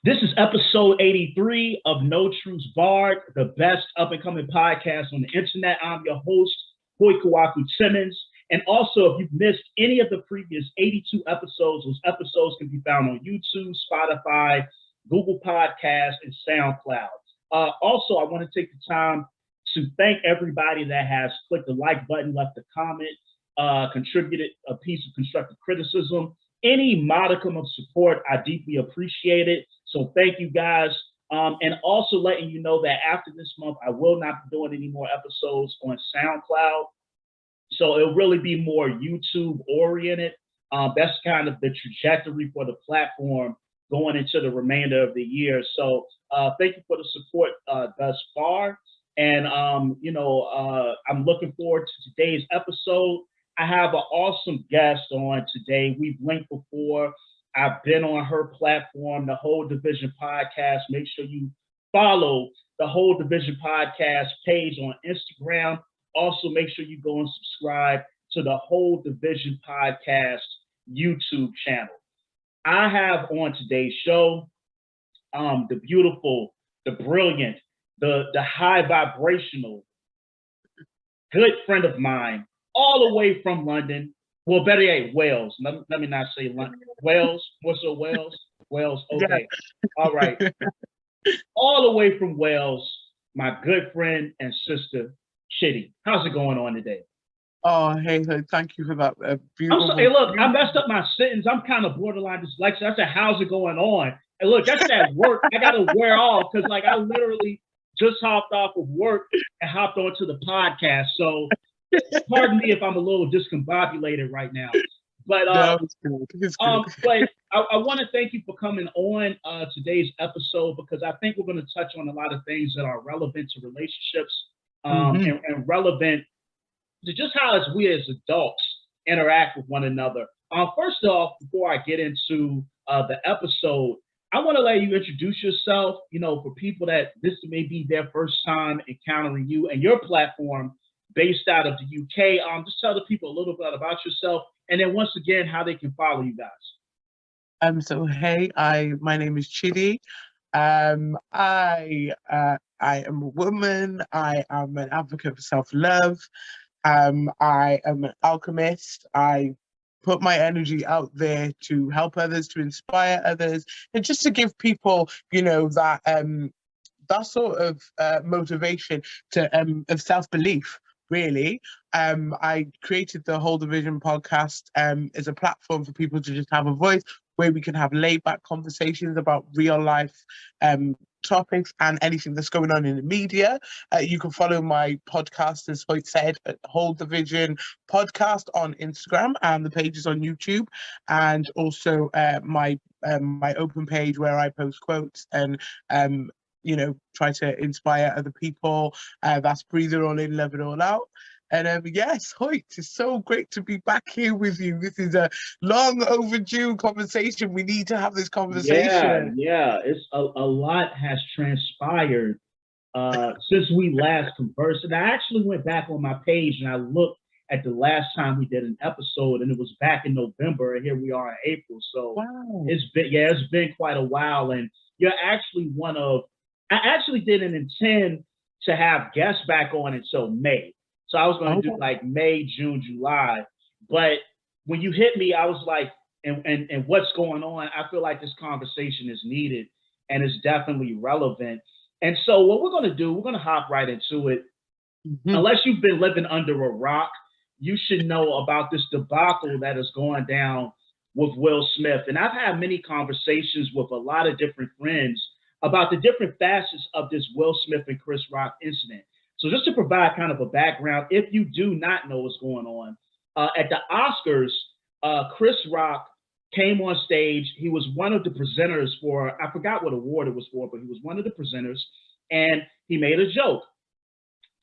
This is episode 83 of No Truths Barred, the best up and coming podcast on the internet. I'm your host, Hoyt Kwaku Timmons. And also, if you've missed any of the previous 82 episodes, those episodes can be found on YouTube, Spotify, Google Podcasts, and SoundCloud. Also, I want to take the time to thank everybody that has clicked the like button, left a comment, contributed a piece of constructive criticism. Any modicum of support, I deeply appreciate it. So thank you guys. And also letting you know that after this month, I will not be doing any more episodes on SoundCloud. So it'll really be more YouTube oriented. That's kind of the trajectory for the platform going into the remainder of the year. So thank you for the support thus far. And, I'm looking forward to today's episode. I have an awesome guest on today. We've linked before. I've been on her platform, the Whole Division Podcast. Make sure you follow the Whole Division Podcast page on Instagram. Also, make sure you go and subscribe to the Whole Division Podcast YouTube channel. I have on today's show the beautiful, the brilliant, the high vibrational, good friend of mine, all the way from London. Well, better yet, Wales. Let me not say London. Wales. What's up, Wales? Wales. Okay. Yeah. All right. All the way from Wales, my good friend and sister, Chidi. How's it going on today? Oh, hey, thank you for that beautiful. Hey, look, I messed up my sentence. I'm kind of borderline dyslexic. I said, how's it going on? And look, that's that work. I got to wear off because, I literally just hopped off of work and hopped onto the podcast. So, pardon me if I'm a little discombobulated right now, but it's good. But I want to thank you for coming on today's episode because I think we're going to touch on a lot of things that are relevant to relationships and relevant to just how as we as adults interact with one another. First off, before I get into the episode, I want to let you introduce yourself. For people that this may be their first time encountering you and your platform, based out of the UK. Just tell the people a little bit about yourself, and then once again, how they can follow you guys. So hey, my name is Chidi. I am a woman. I am an advocate for self-love. I am an alchemist. I put my energy out there to help others, to inspire others, and just to give people, that sort of motivation to of self-belief. Really, I created the Whole Division podcast as a platform for people to just have a voice where we can have laid-back conversations about real life topics and anything that's going on in the media. You can follow my podcast, as Hoyt said, at Whole Division Podcast on Instagram, and the page is on YouTube, and also my open page where I post quotes and try to inspire other people. That's Breathe It All In, Love It All Out. And yes, Hoyt, it's so great to be back here with you. This is a long overdue conversation. We need to have this conversation. Yeah. It's a lot has transpired since we last conversed. And I actually went back on my page and I looked at the last time we did an episode, and it was back in November, and here we are in April. So wow. It's been quite a while. And you're actually I actually didn't intend to have guests back on until May. So I was going to do May, June, July. But when you hit me, I was like, and what's going on? I feel like this conversation is needed and it's definitely relevant. And so what we're going to do, we're going to hop right into it. Mm-hmm. Unless you've been living under a rock, you should know about this debacle that is going down with Will Smith. And I've had many conversations with a lot of different friends about the different facets of this Will Smith and Chris Rock incident. So just to provide kind of a background, if you do not know what's going on, at the Oscars, Chris Rock came on stage. He was one of the presenters for, I forgot what award it was for, but he was one of the presenters, and he made a joke.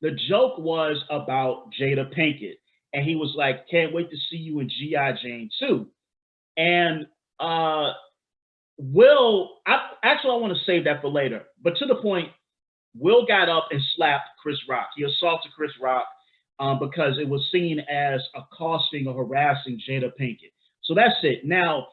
The joke was about Jada Pinkett, and he was like, can't wait to see you in G.I. Jane 2. And Will, I want to save that for later, but to the point, Will got up and slapped Chris Rock. He assaulted Chris Rock because it was seen as accosting or harassing Jada Pinkett. So that's it. Now,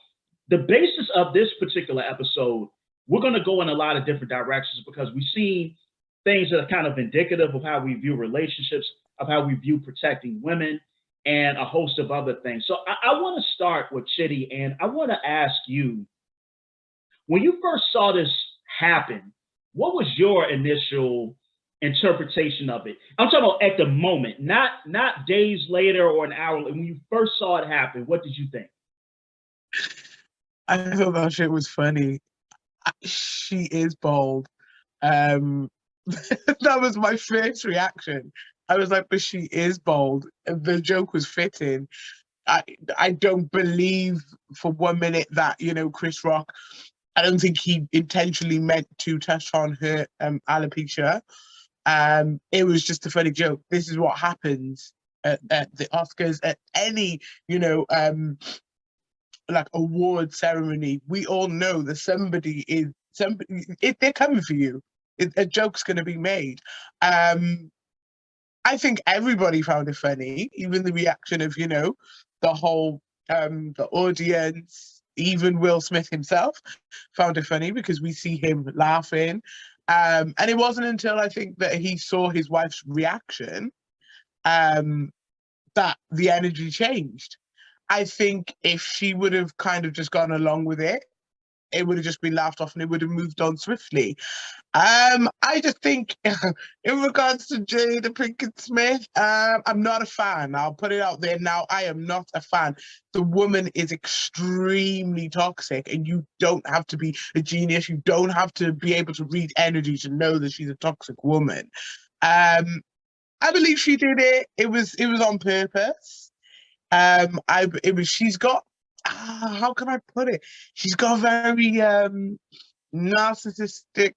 the basis of this particular episode we're going to go in a lot of different directions because we've seen things that are kind of indicative of how we view relationships, of how we view protecting women, and a host of other things. So I want to start with Chidi, and I want to ask you, when you first saw this happen, what was your initial interpretation of it? I'm talking about at the moment, not days later or an hour. When you first saw it happen, what did you think? I thought that shit was funny. She is bold. Um, that was my first reaction. I was like, but she is bold. The joke was fitting. I don't believe for 1 minute that, Chris Rock, I don't think he intentionally meant to touch on her alopecia. It was just a funny joke. This is what happens at the Oscars, at any, like award ceremony. We all know that somebody, if they're coming for you, a joke's going to be made. I think everybody found it funny, even the reaction of, the whole, the audience, even Will Smith himself found it funny because we see him laughing. And it wasn't until I think that he saw his wife's reaction that the energy changed. I think if she would have kind of just gone along with it, it would have just been laughed off and it would have moved on swiftly. I just think in regards to Jada Pinkett Smith, I'm not a fan. I'll put it out there now. I am not a fan. The woman is extremely toxic, and you don't have to be a genius. You don't have to be able to read energy to know that she's a toxic woman. I believe she did it. It was on purpose. She's got, how can I put it? She's got very narcissistic,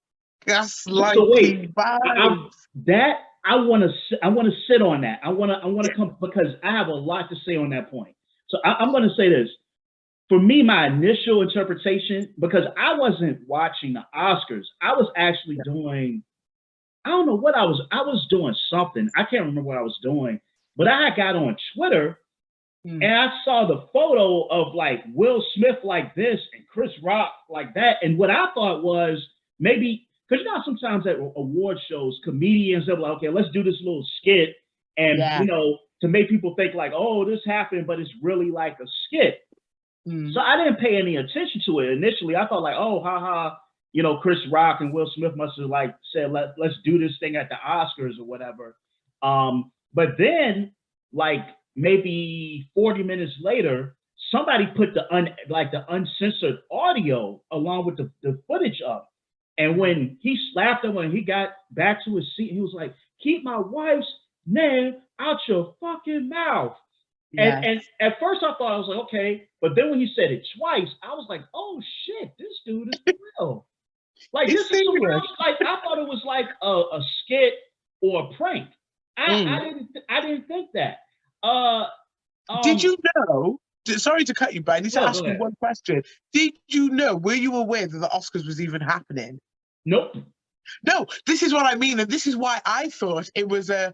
So wait, gaslighting vibes. I want to sit on that. I want to come because I have a lot to say on that point. So I'm going to say this. For me, my initial interpretation, because I wasn't watching the Oscars, I was actually doing, I don't know what I was doing something. I can't remember what I was doing, but I got on Twitter and I saw the photo of like Will Smith like this and Chris Rock like that. And what I thought was maybe, because sometimes at award shows, comedians are like, okay, let's do this little skit. And, to make people think like, oh, this happened, but it's really like a skit. So I didn't pay any attention to it initially. I thought like, oh, haha, Chris Rock and Will Smith must have like said, let's do this thing at the Oscars or whatever. But then like maybe 40 minutes later, somebody put the uncensored audio along with the footage up. And when he slapped him, when he got back to his seat, he was like, keep my wife's name out your fucking mouth. Yes. And at first I thought, I was like, okay. But then when he said it twice, I was like, oh shit, this dude is real. Like, this is real. Like, I thought it was like a skit or a prank. I didn't think that. Did you know? Sorry to cut you, but I need to ask you one question. Did you know? Were you aware that the Oscars was even happening? Nope. No, this is what I mean, and this is why I thought it was a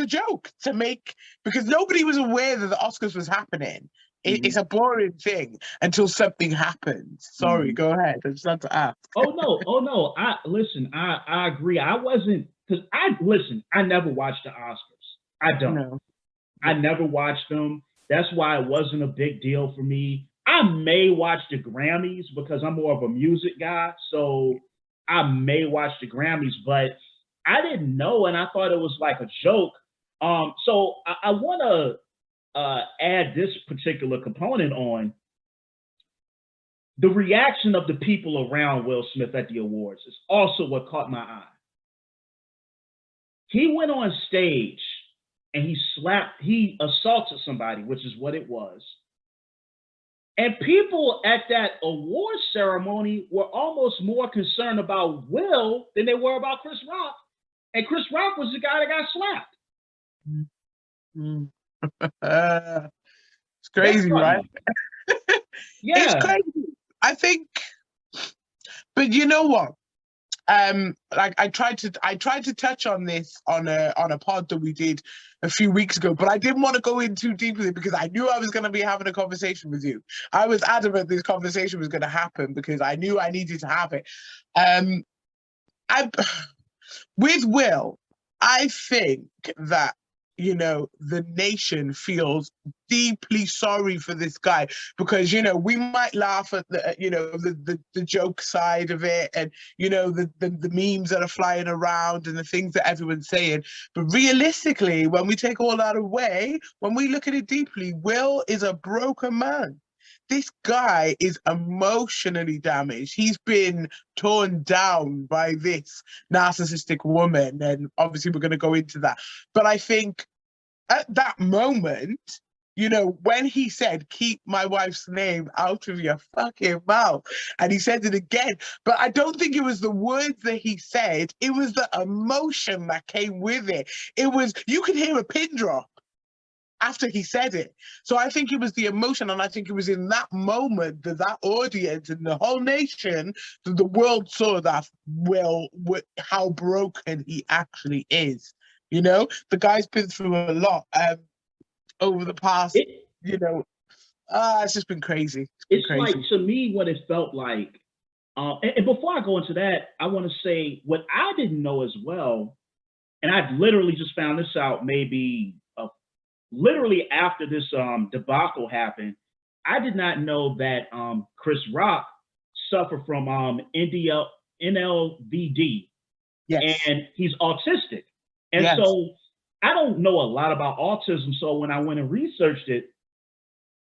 joke to make, because nobody was aware that the Oscars was happening. It's a boring thing until something happens. Sorry, go ahead. I just had to ask. Oh no. I agree. I wasn't, because I never watched the Oscars. I don't. No. I never watched them. That's why it wasn't a big deal for me. I may watch the Grammys because I'm more of a music guy. So I may watch the Grammys, but I didn't know. And I thought it was like a joke. So I want to add this particular component on. The reaction of the people around Will Smith at the awards is also what caught my eye. He went on stage and he assaulted somebody, which is what it was. And people at that award ceremony were almost more concerned about Will than they were about Chris Rock. And Chris Rock was the guy that got slapped. It's crazy, right? Yeah. It's crazy. I think, but you know what? Like I tried to touch on this on a pod that we did a few weeks ago, but I didn't want to go in too deeply because I knew I was going to be having a conversation with you. I was adamant this conversation was going to happen because I knew I needed to have it. I With Will, I think that, you know, the nation feels deeply sorry for this guy because, you know, we might laugh at the, you know, the joke side of it and, you know, the memes that are flying around and the things that everyone's saying. But realistically, when we take all that away, when we look at it deeply, Will is a broken man. This guy is emotionally damaged. He's been torn down by this narcissistic woman, and obviously we're going to go into that. But I think at that moment, you know, when he said, keep my wife's name out of your fucking mouth, and he said it again, but I don't think it was the words that he said, it was the emotion that came with it. It was, you could hear a pin drop after he said it. So I think it was the emotion, and I think it was in that moment that that audience and the whole nation, that the world saw that Will, how broken he actually is. You know, the guy's been through a lot over the past, you know, it's just been crazy. It's like, to me, what it felt like, and before I go into that, I want to say what I didn't know as well, and I literally just found this out maybe literally after this debacle happened. I did not know that Chris Rock suffered from NLVD, yes, and he's autistic. And yes. So I don't know a lot about autism. So when I went and researched it,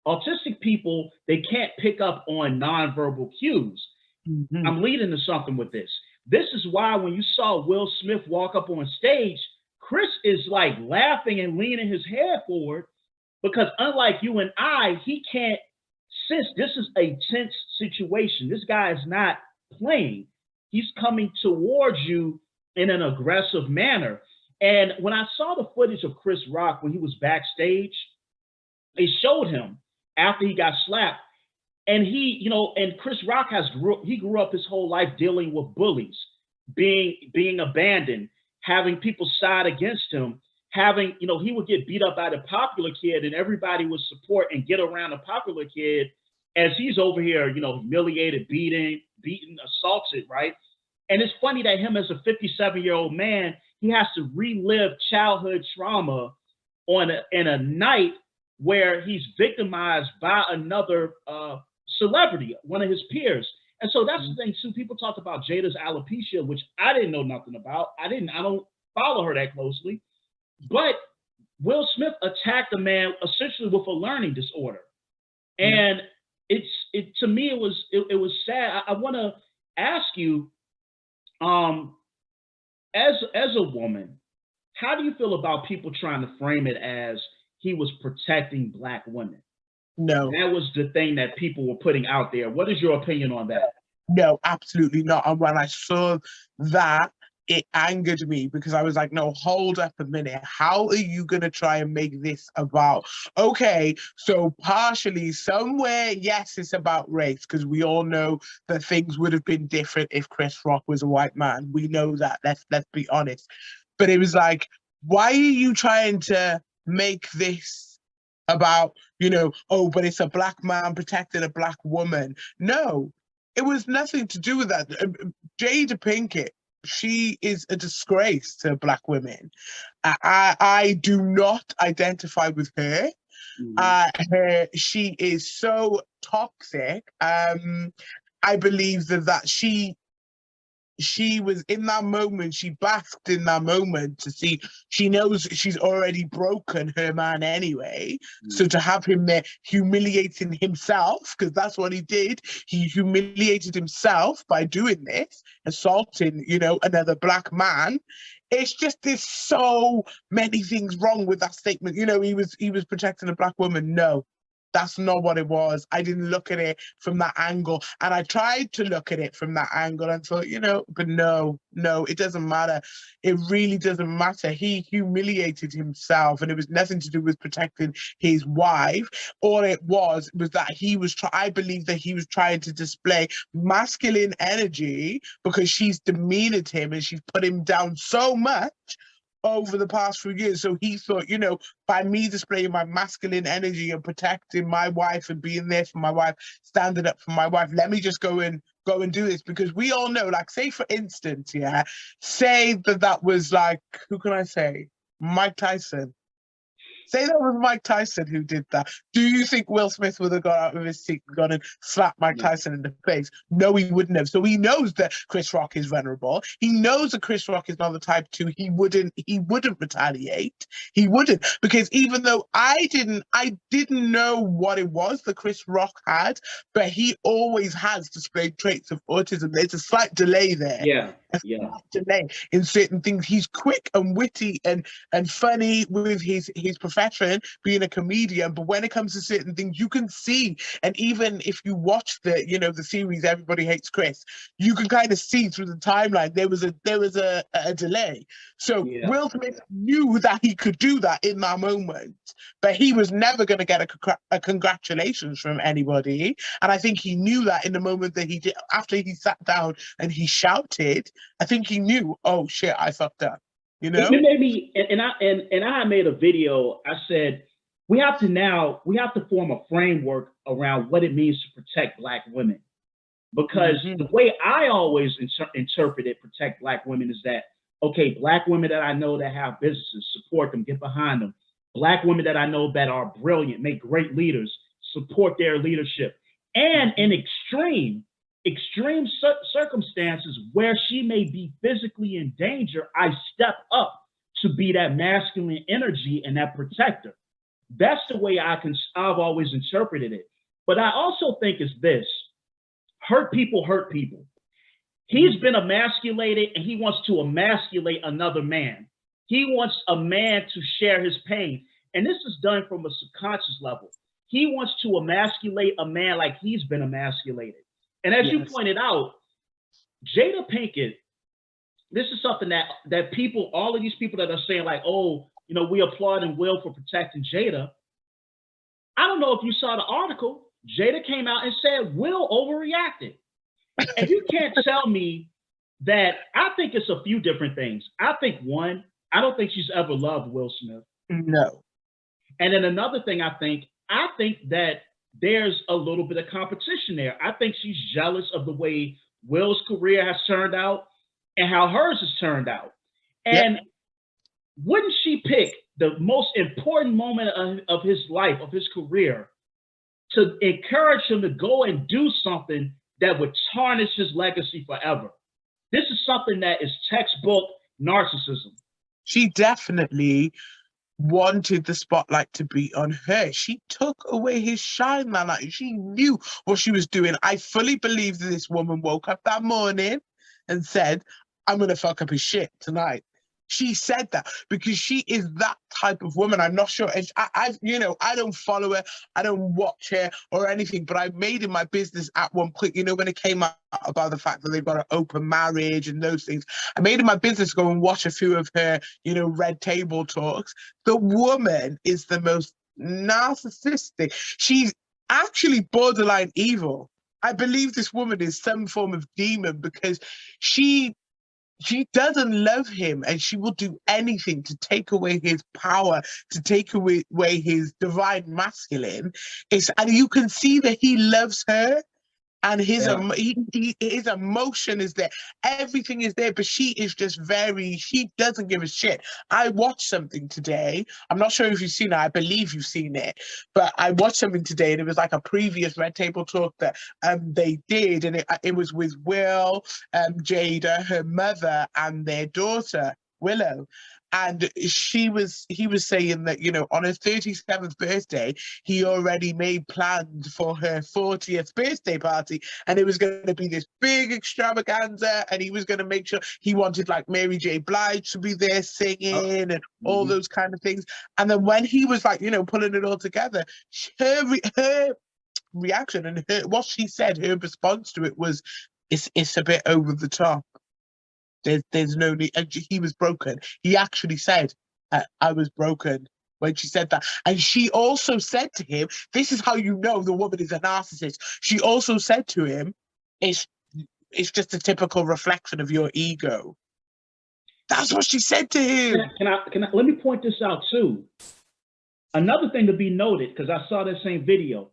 autistic people, they can't pick up on nonverbal cues. Mm-hmm. I'm leading to something with this. This is why when you saw Will Smith walk up on stage, Chris is like laughing and leaning his head forward because unlike you and I, he can't sense this is a tense situation. This guy is not playing. He's coming towards you in an aggressive manner. And when I saw the footage of Chris Rock when he was backstage, they showed him after he got slapped. And he, you know, and Chris Rock grew up his whole life dealing with bullies, being abandoned, having people side against him, having, you know, he would get beat up by the popular kid and everybody would support and get around the popular kid as he's over here, you know, humiliated, beaten, assaulted, right? And it's funny that him as a 57-year-old man, he has to relive childhood trauma in a night where he's victimized by another celebrity, one of his peers. And so that's the thing too. People talk about Jada's alopecia, which I didn't know nothing about. I don't follow her that closely. But Will Smith attacked a man essentially with a learning disorder. And to me, it was sad. I want to ask you, as a woman, how do you feel about people trying to frame it as he was protecting Black women? No. That was the thing that people were putting out there. What is your opinion on that? No, absolutely not. And when I saw that, it angered me because I was like, no, hold up a minute. How are you going to try and make this about, okay, so partially somewhere, yes, it's about race, because we all know that things would have been different if Chris Rock was a white man. We know that, let's be honest. But it was like, why are you trying to make this about, you know, oh, but it's a Black man protecting a Black woman? No, it was nothing to do with that. Jada Pinkett, she is a disgrace to Black women. I do not identify with her. She is so toxic. I believe that she was in that moment, she basked in that moment to see, she knows she's already broken her man anyway. So to have him there humiliating himself, because that's what he did, he humiliated himself by doing this, assaulting, you know, another Black man. It's just, there's so many things wrong with that statement. You know, he was protecting a Black woman. No, That's not what it was. I didn't look at it from that angle. And I tried to look at it from that angle and thought, but no, it doesn't matter. It really doesn't matter. He humiliated himself, and it was nothing to do with protecting his wife. All it was that I believe that he was trying to display masculine energy because she's demeaned him and she's put him down so much over the past few years. So he thought, by me displaying my masculine energy and protecting my wife and being there for my wife, standing up for my wife, let me just go and do this. Because we all know, like, say for instance, say that was like, who can I say? Mike Tyson. Say that was Mike Tyson who did that. Do you think Will Smith would have got out of his seat and gone and slapped Mike Tyson in the face? No, he wouldn't have. So he knows that Chris Rock is vulnerable. He knows that Chris Rock is not the type to, he wouldn't retaliate. He wouldn't. Because even though I didn't know what it was that Chris Rock had, but he always has displayed traits of autism. There's a slight delay there. Yeah. Delay in certain things. He's quick and witty and funny with his profession, being a comedian, but when it comes to certain things, you can see, and even if you watch the series Everybody Hates Chris, you can kind of see through the timeline there was a delay. So Will Smith knew that he could do that in that moment, but he was never going to get a congratulations from anybody. And I think he knew that in the moment that he did, after he sat down and he shouted, I think he knew, oh shit, I fucked up. It made me, and I made a video. I said we have to form a framework around what it means to protect Black women, because the way I always interpreted protect Black women is that, okay, Black women that I know that have businesses, support them, get behind them. Black women that I know that are brilliant, make great leaders, support their leadership, and in extreme circumstances where she may be physically in danger, I step up to be that masculine energy and that protector. That's the way I've always interpreted it. But I also think it's this: hurt people hurt people. He's been emasculated and he wants to emasculate another man. He wants a man to share his pain. And this is done from a subconscious level. He wants to emasculate a man like he's been emasculated. And as you pointed out, Jada Pinkett, this is something that people, all of these people that are saying like, oh, we applaud and Will for protecting Jada. I don't know if you saw the article. Jada came out and said Will overreacted. And you can't tell me that. I think it's a few different things. I think one, I don't think she's ever loved Will Smith. No. And then another thing I think that there's a little bit of competition there. I think she's jealous of the way Will's career has turned out and how hers has turned out. And wouldn't she pick the most important moment of his life, of his career, to encourage him to go and do something that would tarnish his legacy forever? This is something that is textbook narcissism. She definitely wanted the spotlight to be on her. She took away his shine, man. Like, she knew what she was doing. I fully believe that this woman woke up that morning and said, I'm going to fuck up his shit tonight. She said that because she is that type of woman. I'm not sure. I don't follow her. I don't watch her or anything, but I made it my business at one point, when it came out about the fact that they've got an open marriage and those things. I made it my business to go and watch a few of her, red table talks. The woman is the most narcissistic. She's actually borderline evil. I believe this woman is some form of demon because she doesn't love him, and she will do anything to take away his power, to take away his divine masculine. And you can see that he loves her, and his emotion is there. Everything is there, but she is just she doesn't give a shit. I watched something today. I'm not sure if you've seen it. I believe you've seen it. But I watched something today, and it was like a previous Red Table Talk that they did. And it was with Will, Jada, her mother, and their daughter, Willow. And he was saying that, you know, on her 37th birthday, he already made plans for her 40th birthday party. And it was going to be this big extravaganza. And he was going to make sure he wanted like Mary J. Blige to be there singing and all those kind of things. And then when he was like, you know, pulling it all together, her reaction and what she said, her response to it was, it's a bit over the top. There's no need. And he was broken. He actually said, I was broken when she said that. And she also said to him, this is how you know the woman is a narcissist. She also said to him, it's just a typical reflection of your ego. That's what she said to him. Can I let me point this out too. Another thing to be noted, because I saw that same video.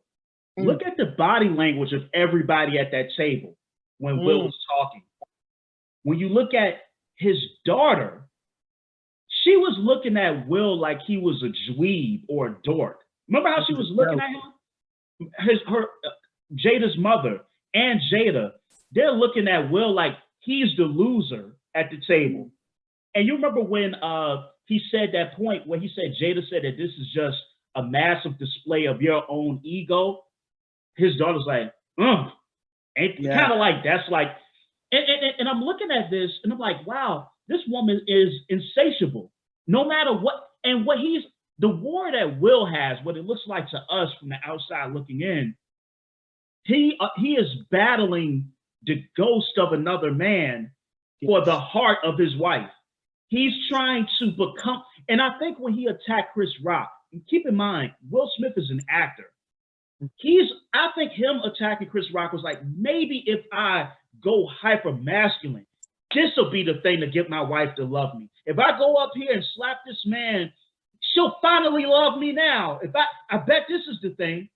Look at the body language of everybody at that table when Will was talking. When you look at his daughter, she was looking at Will like he was a dweeb or a dork. Remember how she was looking at him? Jada's mother and Jada, they're looking at Will like he's the loser at the table. And you remember when he said that point where he said, Jada said that this is just a massive display of your own ego? His daughter's like, kind of like, that's like, and I'm looking at this and I'm like, wow, this woman is insatiable. No matter what, and what the war that Will has, what it looks like to us from the outside looking in, he is battling the ghost of another man for the heart of his wife. He's trying to become, and I think when he attacked Chris Rock, and keep in mind, Will Smith is an actor. I think him attacking Chris Rock was like, maybe if I go hyper masculine, this will be the thing to get my wife to love me. If I go up here and slap this man, she'll finally love me now. I bet this is the thing.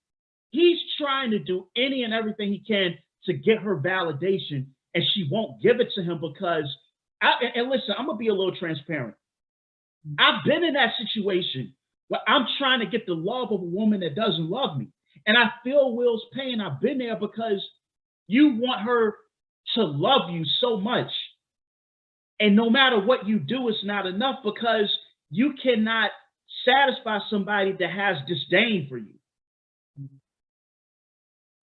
He's trying to do any and everything he can to get her validation, and she won't give it to him because, and listen, I'm gonna be a little transparent. I've been in that situation where I'm trying to get the love of a woman that doesn't love me. And I feel Will's pain. I've been there because you want her to love you so much. And no matter what you do, it's not enough because you cannot satisfy somebody that has disdain for you.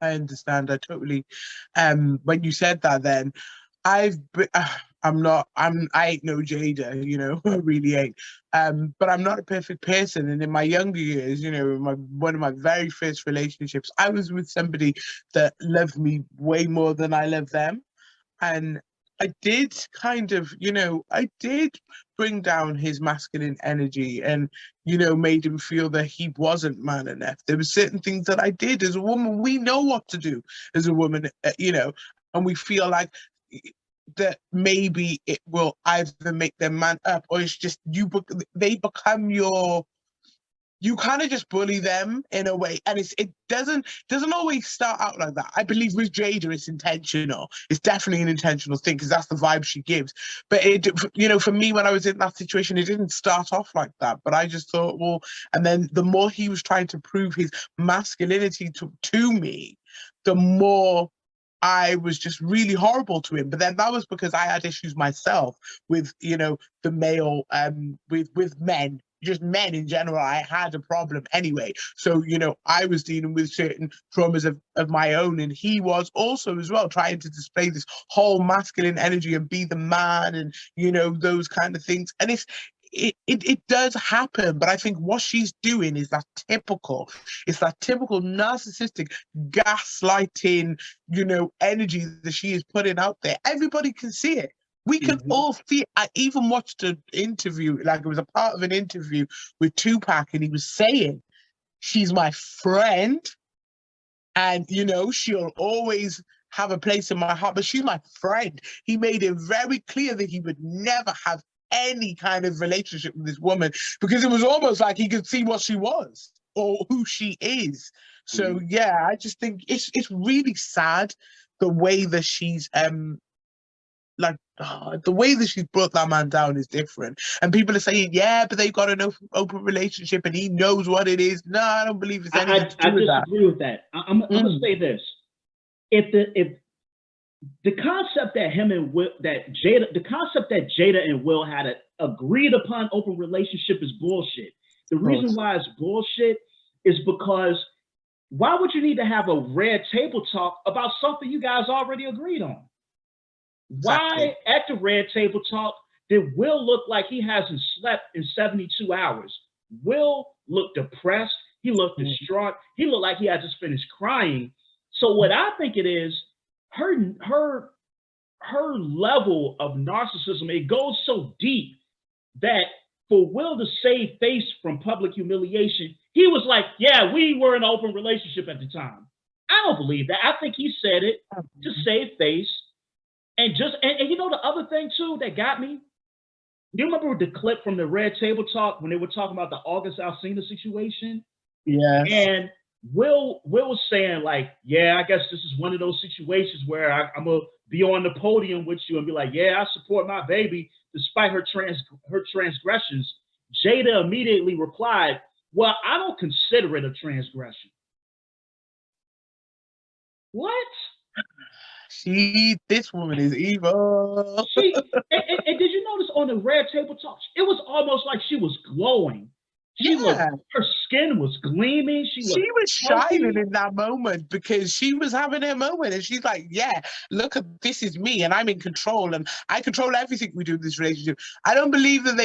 I understand. I totally. When you said that, then I ain't no Jada, you know, I really ain't. But I'm not a perfect person. And in my younger years, you know, one of my very first relationships, I was with somebody that loved me way more than I loved them. And I did kind of, you know, I did bring down his masculine energy and, you know, made him feel that he wasn't man enough. There were certain things that I did as a woman. We know what to do as a woman, you know, and we feel like that maybe it will either make them man up or it's just they become you kind of just bully them in a way, and it doesn't always start out like that. I believe with Jada it's intentional. It's definitely an intentional thing because that's the vibe she gives. But it, you know, for me when I was in that situation, it didn't start off like that. But I just thought, well, and then the more he was trying to prove his masculinity to me, the more I was just really horrible to him. But then that was because I had issues myself with, you know, the male, with men, just men in general. I had a problem anyway. So, you know, I was dealing with certain traumas of my own. And he was also as well trying to display this whole masculine energy and be the man and, you know, those kind of things. And it does happen, but I think what she's doing is that typical narcissistic gaslighting, you know, energy that she is putting out there. Everybody can see it. We can all see it. I even watched an interview, like it was a part of an interview with Tupac, and he was saying, she's my friend, and, you know, she'll always have a place in my heart, but she's my friend. He made it very clear that he would never have any kind of relationship with this woman because it was almost like he could see what she was or who she is. So yeah, I just think it's really sad the way that she's the way that she's brought that man down is different. And people are saying, yeah, but they've got an open relationship and he knows what it is. No, I don't believe it's anything to do with that. I disagree with that. I'm gonna say this: if the concept that Jada and Will had agreed upon open relationship is bullshit. The reason why it's bullshit is because why would you need to have a red table talk about something you guys already agreed on? Exactly. Why at the red table talk did Will look like he hasn't slept in 72 hours? Will looked depressed. He looked distraught. He looked like he had just finished crying. So what I think it is, her level of narcissism, it goes so deep that for Will to save face from public humiliation, he was like, yeah, we were in an open relationship at the time. I don't believe that. I think he said it to save face. And you know the other thing too that got me? You remember the clip from the Red Table Talk when they were talking about the August Alsina situation? Yes. And Will was saying like, yeah, I guess this is one of those situations where I'm gonna be on the podium with you and be like, yeah, I support my baby despite her transgressions. Jada immediately replied, well, I don't consider it a transgression. What? This woman is evil. And did you notice on the Red Table Talk, it was almost like she was glowing. Her skin was gleaming. She was shining in that moment because she was having her moment and she's like, yeah, look at this is me and I'm in control and I control everything we do in this relationship. I don't believe that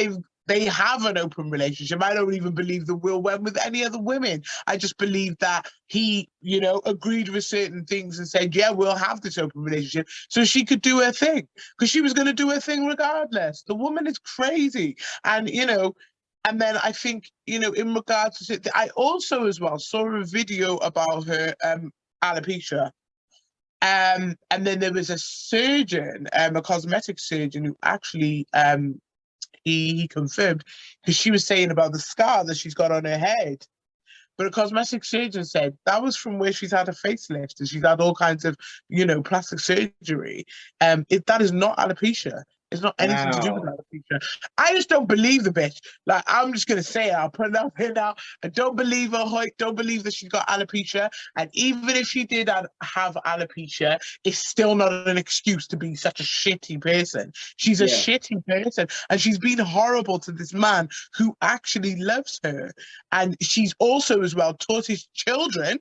they have an open relationship. I don't even believe that Will went with any other women. I just believe that he, agreed with certain things and said, yeah, we'll have this open relationship so she could do her thing because she was going to do her thing regardless. The woman is crazy. And, and then I think, in regards to it, I also as well saw a video about her alopecia. And then there was a surgeon, a cosmetic surgeon who actually he confirmed because she was saying about the scar that she's got on her head. But a cosmetic surgeon said that was from where she's had a facelift and she's had all kinds of, plastic surgery. That is not alopecia. It's not anything to do with alopecia. I just don't believe the bitch. Like, I'm just going to say it. I'll put it out here now. I don't believe her, Hoyt. Don't believe that she's got alopecia. And even if she did have alopecia, it's still not an excuse to be such a shitty person. She's a shitty person. And she's been horrible to this man who actually loves her. And she's also as well taught his children.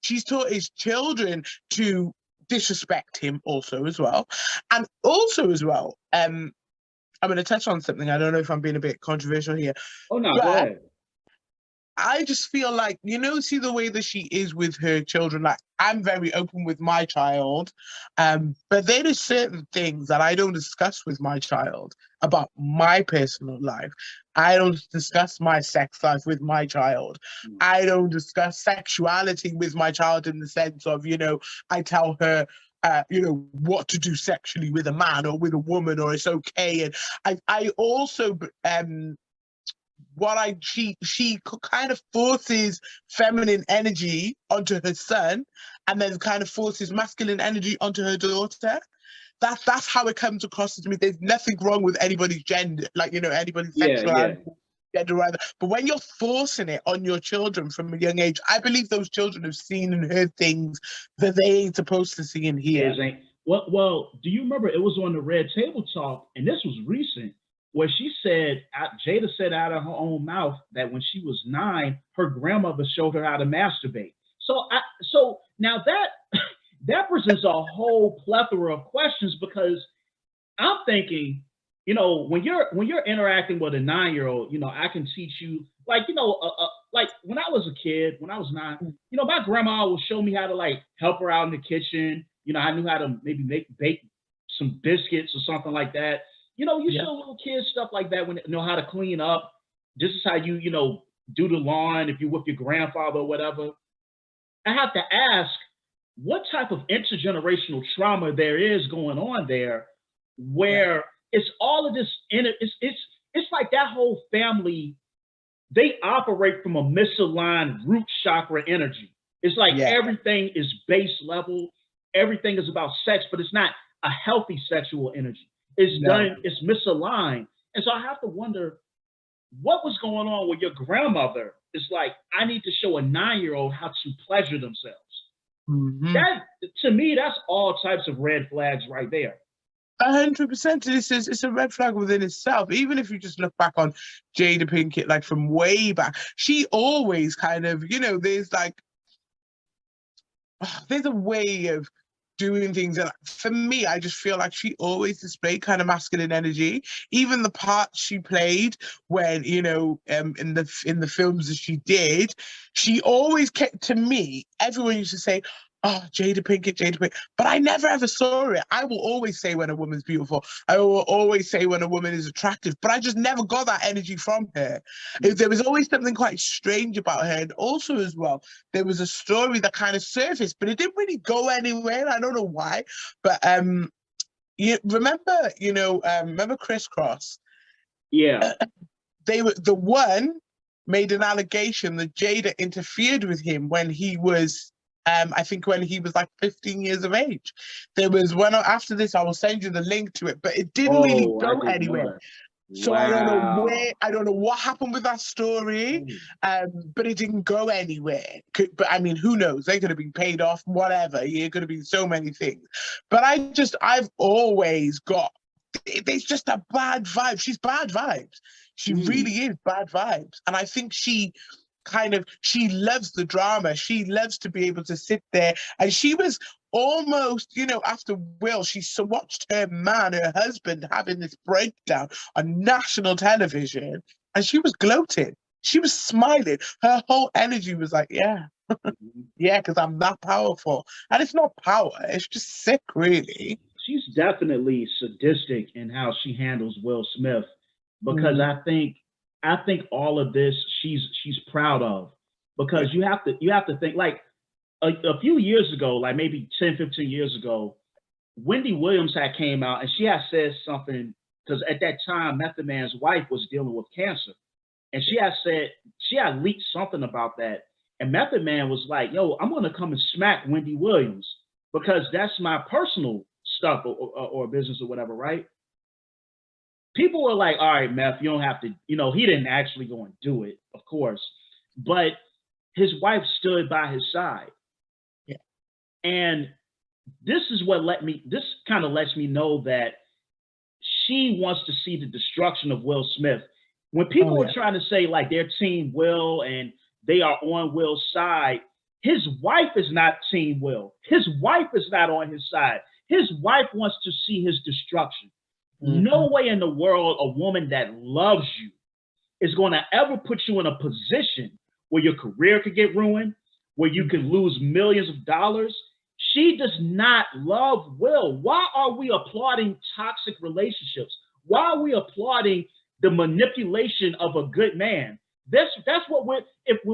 She's taught his children to disrespect him also as well. And also as well, I'm going to touch on something. I don't know if I'm being a bit controversial here. Oh, no, go ahead. I just feel like, see the way that she is with her children. Like, I'm very open with my child, but there are certain things that I don't discuss with my child about my personal life. I don't discuss my sex life with my child. I don't discuss sexuality with my child in the sense of, I tell her, what to do sexually with a man or with a woman, or it's okay. And I also, she kind of forces feminine energy onto her son and then kind of forces masculine energy onto her daughter. That's how it comes across to me. There's nothing wrong with anybody's gender, like, anybody's sexuality, gender either. But when you're forcing it on your children from a young age, I believe those children have seen and heard things that they ain't supposed to see and hear. Well, do you remember it was on the Red Table Talk, and this was recent, where she said, Jada said out of her own mouth that when she was 9, her grandmother showed her how to masturbate. So now that presents a whole plethora of questions, because I'm thinking, when you're interacting with a 9-year-old, I can teach you, like, like when I was a kid, when I was 9, my grandma would show me how to like help her out in the kitchen. I knew how to maybe bake some biscuits or something like that. You show little kids stuff like that when they know how to clean up. This is how you do the lawn if you're with your grandfather or whatever. I have to ask, what type of intergenerational trauma there is going on there, where it's all of this. It's like that whole family, they operate from a misaligned root chakra energy. It's like everything is base level, everything is about sex, but it's not a healthy sexual energy. It's misaligned. And so I have to wonder what was going on with your grandmother. It's like, I need to show a 9-year-old how to pleasure themselves. Mm-hmm. That, to me, that's all types of red flags right there. 100%. It's a red flag within itself. Even if you just look back on Jada Pinkett, like from way back, she always kind of, there's like, there's a way of doing things, and for me, I just feel like she always displayed kind of masculine energy. Even the part she played when, in the films that she did, she always kept, to me, everyone used to say, oh, Jada Pinkett, but I never ever saw it. I will always say when a woman's beautiful. I will always say when a woman is attractive, but I just never got that energy from her. There was always something quite strange about her. And also as well, there was a story that kind of surfaced, but it didn't really go anywhere. I don't know why. But you remember Criss Cross? Yeah. The one made an allegation that Jada interfered with him when he was I think when he was like 15 years of age. There was one after this, I will send you the link to it, but it didn't really go anywhere. So wow. I don't know what happened with that story, but it didn't go anywhere. But I mean, who knows? They could have been paid off, whatever. It could have been so many things. But I've always got, there's just a bad vibe. She's bad vibes. She really is bad vibes. And I think she loves the drama. She loves to be able to sit there. And she was almost, after Will, she watched her husband, having this breakdown on national television, and she was gloating. She was smiling. Her whole energy was like, yeah, yeah, because I'm that powerful. And it's not power. It's just sick, really. She's definitely sadistic in how she handles Will Smith, because I think all of this she's proud of, because you have to think, like a few years ago, like maybe 10, 15 years ago, Wendy Williams had came out and she had said something, because at that time Method Man's wife was dealing with cancer, and she had leaked something about that, and Method Man was like, yo, I'm gonna come and smack Wendy Williams because that's my personal stuff or business or whatever, right? People were like, all right, Meth, you don't have to, he didn't actually go and do it, of course, but his wife stood by his side. Yeah. And this kind of lets me know that she wants to see the destruction of Will Smith. When people are trying to say like they're team Will and they are on Will's side, his wife is not team Will. His wife is not on his side. His wife wants to see his destruction. No way in the world a woman that loves you is going to ever put you in a position where your career could get ruined, where you could lose millions of dollars. She does not love Will. Why are we applauding toxic relationships? Why are we applauding the manipulation of a good man? That's what when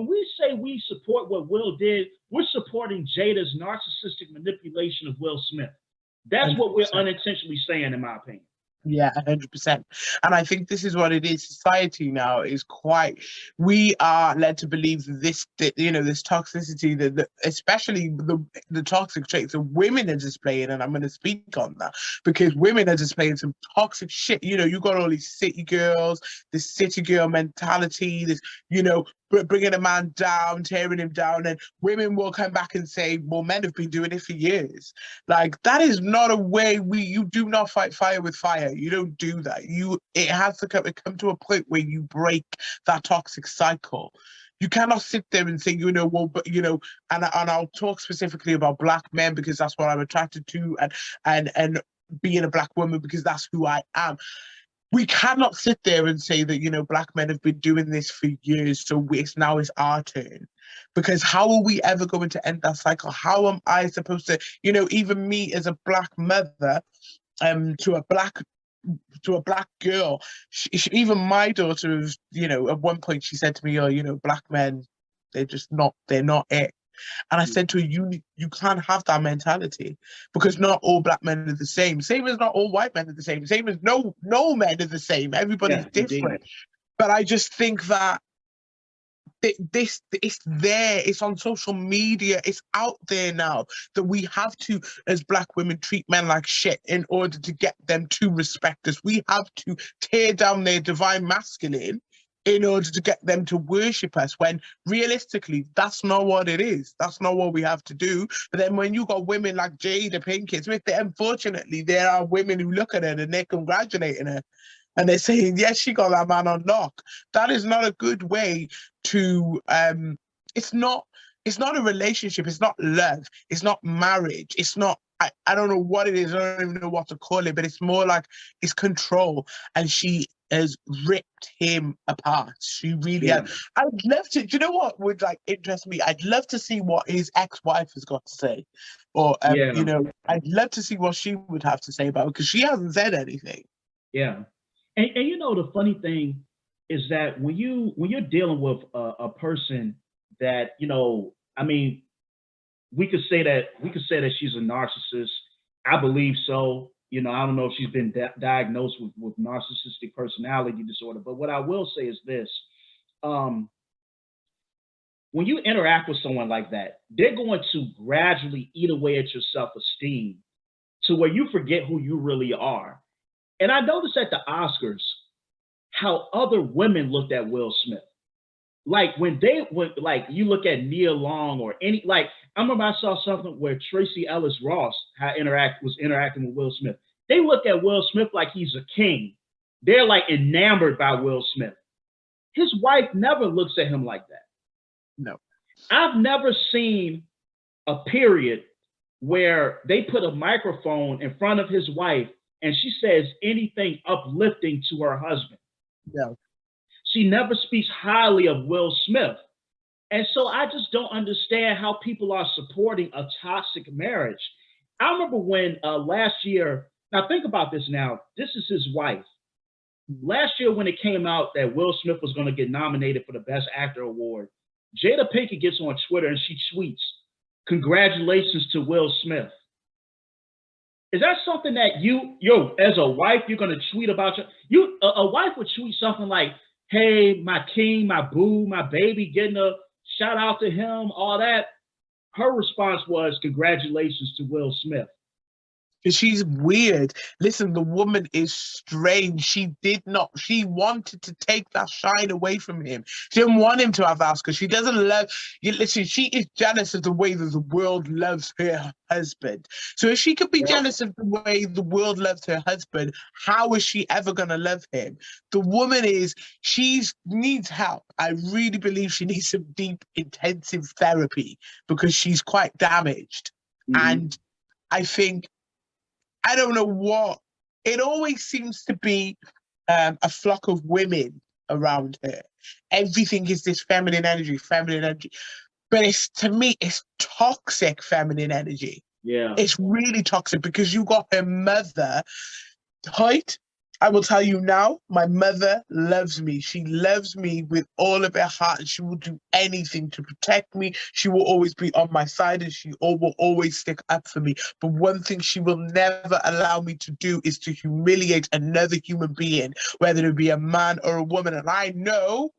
we say we support what Will did, we're supporting Jada's narcissistic manipulation of Will Smith. That's 100%. What we're unintentionally saying, in my opinion. Yeah, 100%. And I think this is what it is. Society now is we are led to believe this toxicity, that especially the toxic traits that women are displaying, and I'm going to speak on that, because women are displaying some toxic shit. You got all these city girls, this city girl mentality, this, bringing a man down, tearing him down, and women will come back and say, well, men have been doing it for years. Like, that is not a way you do not fight fire with fire. You don't do that. It has to come to a point where you break that toxic cycle. You cannot sit there and say, and I'll talk specifically about Black men because that's what I'm attracted to, and being a Black woman because that's who I am. We cannot sit there and say that, Black men have been doing this for years, so now it's our turn. Because how are we ever going to end that cycle? How am I supposed to, even me as a Black mother, to a Black girl, even my daughter, at one point she said to me, oh, Black men, they're not it. And I said to her, you can't have that mentality, because not all Black men are the same. Same as not all white men are the same. Same as no men are the same. Everybody's different. Indeed. But I just think that it's there. It's on social media. It's out there now that we have to, as Black women, treat men like shit in order to get them to respect us. We have to tear down their divine masculine in order to get them to worship us, when realistically, that's not what it is. That's not what we have to do. But then when you got women like Jada Pinkett Smith, unfortunately, there are women who look at her and they're congratulating her. And they're saying, yes, she got that man on lock. That is not a good way to, it's not a relationship. It's not love. It's not marriage. It's not, I don't know what it is. I don't even know what to call it, but it's more like it's control. And she has ripped him apart. She really has. I'd love to, do you know what would like interest me? I'd love to see what his ex-wife has got to say. Or, you know, I'd love to see what she would have to say about it, because she hasn't said anything. Yeah. And you know, the funny thing is that when you're dealing with a person that, you know, I mean, we could say that she's a narcissist. I believe so. You know, I don't know if she's been diagnosed with narcissistic personality disorder, but what I will say is this: when you interact with someone like that, they're going to gradually eat away at your self-esteem to where you forget who you really are. And I noticed at the Oscars how other women looked at Will Smith. Like when like you look at Nia Long or any, like I remember I saw something where Tracy Ellis Ross was interacting with Will Smith. They look at Will Smith like he's a king. They're like enamored by Will Smith. His wife never looks at him like that. No. I've never seen a period where they put a microphone in front of his wife and she says anything uplifting to her husband. No. She never speaks highly of Will Smith. And so I just don't understand how people are supporting a toxic marriage. I remember when last year, now think about this now, this is his wife. Last year when it came out that Will Smith was going to get nominated for the Best Actor Award, Jada Pinkett gets on Twitter and she tweets, "Congratulations to Will Smith." Is that something that as a wife, you're going to tweet about? A wife would tweet something like, "Hey, my king, my boo, my baby," getting a shout out to him, all that. Her response was, "Congratulations to Will Smith." She's weird. Listen, the woman is strange. She wanted to take that shine away from him. She didn't want him to have Oscar. She doesn't love, listen, she is jealous of the way that the world loves her husband. So if she could be jealous of the way the world loves her husband, how is she ever going to love him? The woman needs help. I really believe she needs some deep, intensive therapy because she's quite damaged. Mm-hmm. And I think, I don't know what, it always seems to be a flock of women around her. Everything is this feminine energy. But to me, it's toxic feminine energy. Yeah. It's really toxic because you got her mother, Hoyt. I will tell you now, my mother loves me. She loves me with all of her heart, and she will do anything to protect me. She will always be on my side, and she will always stick up for me. But one thing she will never allow me to do is to humiliate another human being, whether it be a man or a woman. And I know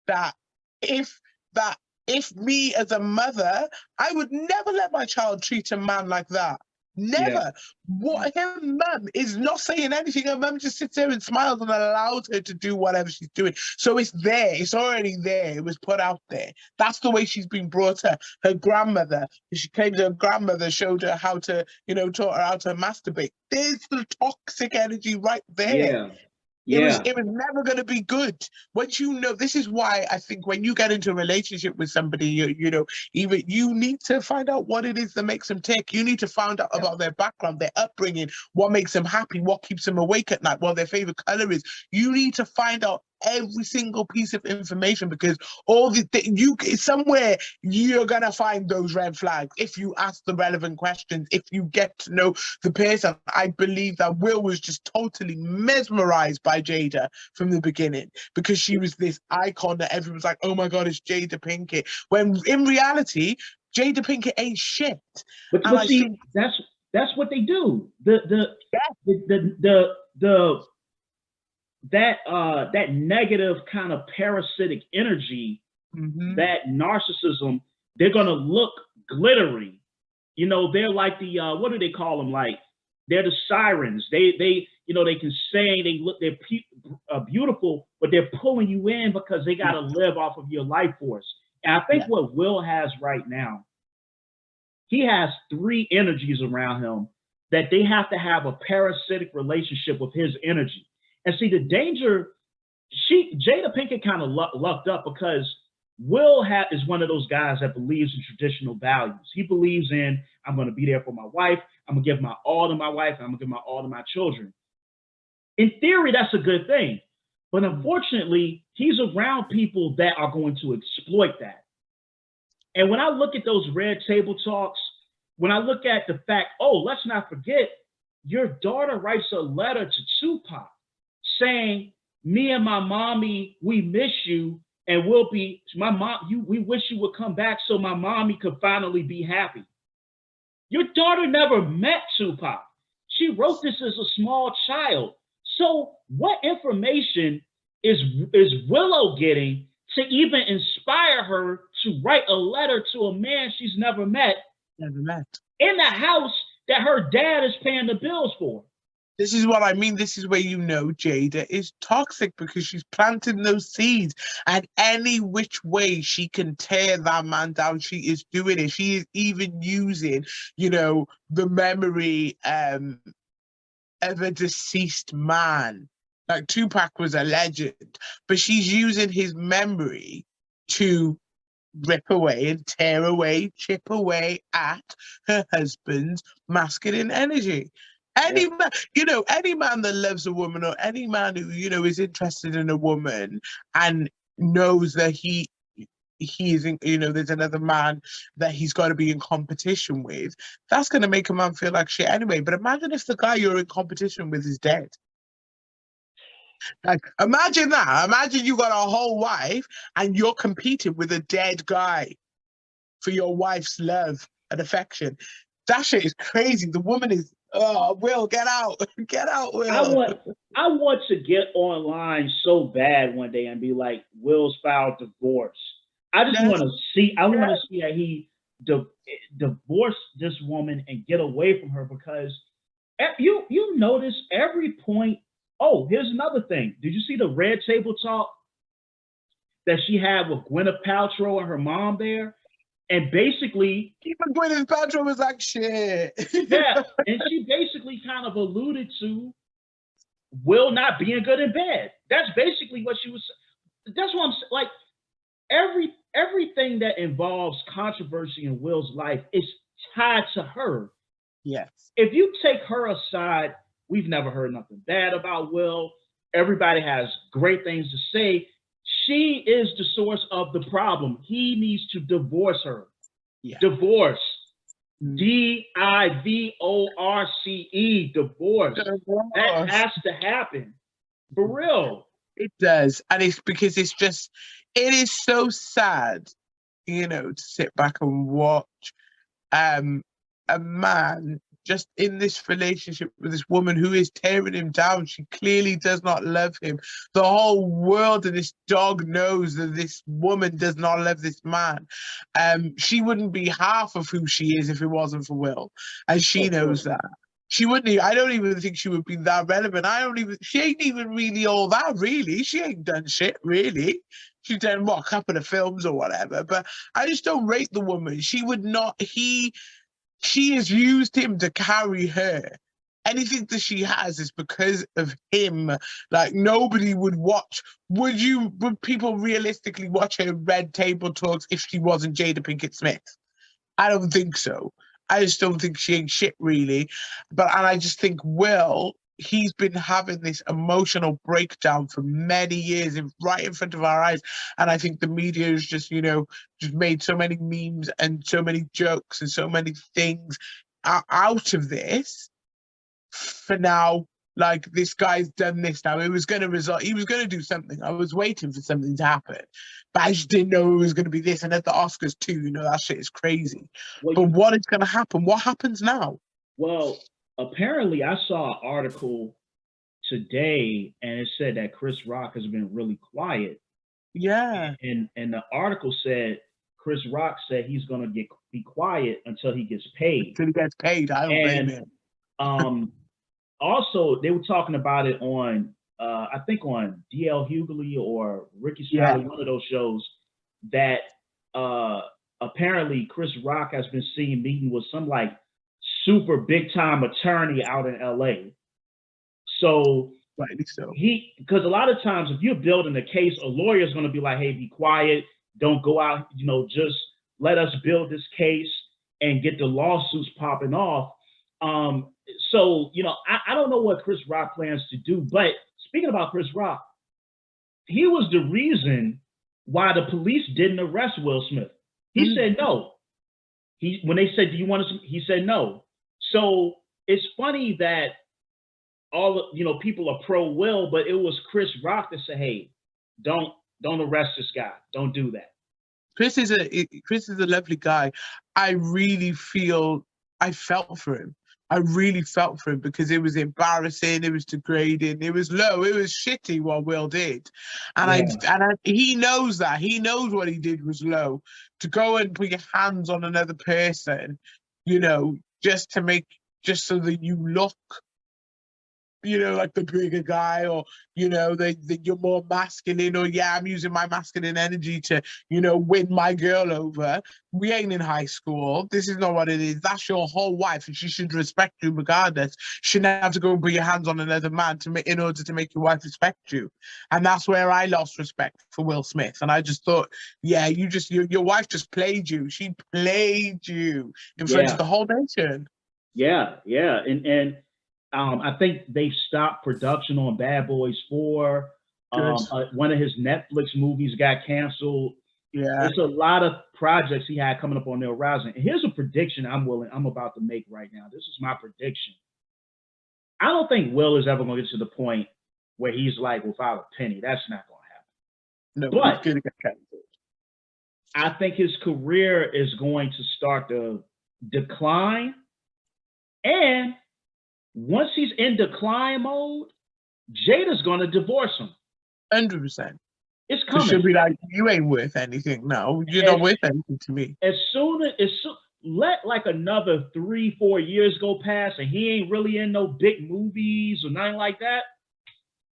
that if me as a mother, I would never let my child treat a man like that. Never. Yeah. What her mum is not saying anything. Her mum just sits there and smiles and allows her to do whatever she's doing. So it's there. It's already there. It was put out there. That's the way she's been brought up. Her grandmother, she claims her grandmother showed her how to, taught her how to masturbate. There's the toxic energy right there. Yeah. It was never going to be good. Once this is why I think when you get into a relationship with somebody, you need to find out what it is that makes them tick. You need to find out about their background, their upbringing, what makes them happy, what keeps them awake at night, what their favorite color is. You need to find out every single piece of information because somewhere you're gonna find those red flags if you ask the relevant questions, if you get to know the person. I believe that Will was just totally mesmerized by Jada from the beginning because she was this icon that everyone's like, oh my god, it's Jada Pinkett, when in reality Jada Pinkett ain't shit. But see, that's what they do. That negative kind of parasitic energy, that narcissism, they're gonna look glittery. They're like the what do they call them? Like they're the sirens. They they can sing, they're beautiful, but they're pulling you in because they got to live off of your life force. And I think what Will has right now, he has three energies around him that they have to have a parasitic relationship with his energy. And see, the danger, Jada Pinkett kind of lucked up because Will is one of those guys that believes in traditional values. He believes in, I'm going to be there for my wife. I'm going to give my all to my wife. And I'm going to give my all to my children. In theory, that's a good thing. But unfortunately, he's around people that are going to exploit that. And when I look at those red table talks, when I look at the fact, let's not forget, your daughter writes a letter to Tupac saying, me and my mommy, we miss you, and we wish you would come back so my mommy could finally be happy. Your daughter never met Tupac. She wrote this as a small child. So what information is Willow getting to even inspire her to write a letter to a man she's never met in the house that her dad is paying the bills for? This is what I mean. This is where Jada is toxic, because she's planting those seeds, and any which way she can tear that man down, she is doing it. She is even using, the memory of a deceased man. Like Tupac was a legend, but she's using his memory to rip away and tear away, chip away at her husband's masculine energy. Any man, any man that loves a woman, or any man who, is interested in a woman and knows that he isn't, there's another man that he's got to be in competition with, that's going to make a man feel like shit anyway. But imagine if the guy you're in competition with is dead. Like, imagine that. Imagine you got a whole wife and you're competing with a dead guy for your wife's love and affection. That shit is crazy. The woman is, Will, get out. Get out, Will. I want to get online so bad one day and be like, Will's filed divorce. I just want to see, I want to see that he divorce this woman and get away from her, because you notice every point. Oh, here's another thing. Did you see the red table talk that she had with Gwyneth Paltrow and her mom there? And basically, even Gwyneth Paltrow was like, shit. Yeah, and she basically kind of alluded to Will not being good in bed. That's basically what she was. That's what I'm like. Everything that involves controversy in Will's life is tied to her. Yes. If you take her aside, we've never heard nothing bad about Will. Everybody has great things to say. She is the source of the problem. He needs to divorce her. Yeah. Divorce. DIVORCE. Divorce. That has to happen. For real. It does. And it's because it is so sad, to sit back and watch a man just in this relationship with this woman who is tearing him down. She clearly does not love him. The whole world and this dog knows that this woman does not love this man. She wouldn't be half of who she is if it wasn't for Will. And she knows that. She wouldn't. I don't even think she would be that relevant. She ain't even really all that, really. She ain't done shit, really. She's done, a couple of films or whatever. But I just don't rate the woman. She would not, she has used him to carry her. Anything that she has is because of him. Like, nobody would watch. Would people realistically watch her red table talks if she wasn't Jada Pinkett Smith? I don't think so. I just don't think she ain't shit, really. And I just think Will, he's been having this emotional breakdown for many years right in front of our eyes. And I think the media has just made so many memes and so many jokes and so many things out of this. For now, like, this guy's done this now. It was going to result. He was going to do something. I was waiting for something to happen, but I just didn't know it was going to be this. And at the Oscars too, that shit is crazy. But what is going to happen? What happens now? Well, apparently I saw an article today and it said that Chris Rock has been really quiet. Yeah. And the article said Chris Rock said he's going to be quiet until he gets paid. Until he gets paid. I don't blame him. also they were talking about it on I think on DL Hughley or Ricky Yeah. Smiley, one of those shows, that uh apparently Chris Rock has been seen meeting with some like super big time attorney out in LA. So Rightly so. because a lot of times if you're building a case, a lawyer is going to be like, hey, be quiet, don't go out, just let us build this case and get the lawsuits popping off. I don't know what Chris Rock plans to do, but speaking about Chris Rock, he was the reason why the police didn't arrest Will Smith. He said no. When they said, do you want to, he said no. So it's funny that people are pro Will, but it was Chris Rock that said, "Hey, don't arrest this guy. Don't do that." Chris is a lovely guy. I felt for him. I really felt for him because it was embarrassing, it was degrading, it was low, it was shitty what Will did, and he knows that. He knows what he did was low. To go and put your hands on another person, just so that you look like the bigger guy, or that you're more masculine, or I'm using my masculine energy to win my girl over. We ain't in high school. This is not what it is. That's your whole wife, and she should respect you regardless. She shouldn't have to go and put your hands on another man in order to make your wife respect you. And that's where I lost respect for Will Smith. And I just thought, your wife just played you. She played you in front of the whole nation. Yeah, and I think they've stopped production on Bad Boys 4. One of his Netflix movies got canceled. Yeah, there's a lot of projects he had coming up on the horizon. And here's a prediction I'm about to make right now. This is my prediction. I don't think Will is ever going to get to the point where he's like without a penny. That's not going to happen. No, but he's going to get canceled. I think his career is going to start to decline, and once he's in decline mode, Jada's going to divorce him. 100%. It's coming. She'll be like, you ain't worth anything. No, you're not worth anything to me. Let like another 3-4 years go past and he ain't really in no big movies or nothing like that,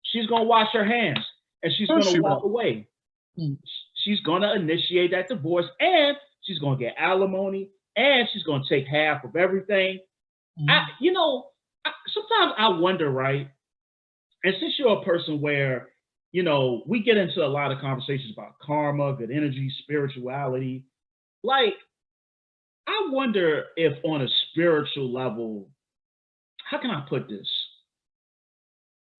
she's going to wash her hands and she's going to walk away. She's going to initiate that divorce, and she's going to get alimony, and she's going to take half of everything. Sometimes I wonder, right? And since you're a person where, we get into a lot of conversations about karma, good energy, spirituality. Like, I wonder if on a spiritual level, how can I put this?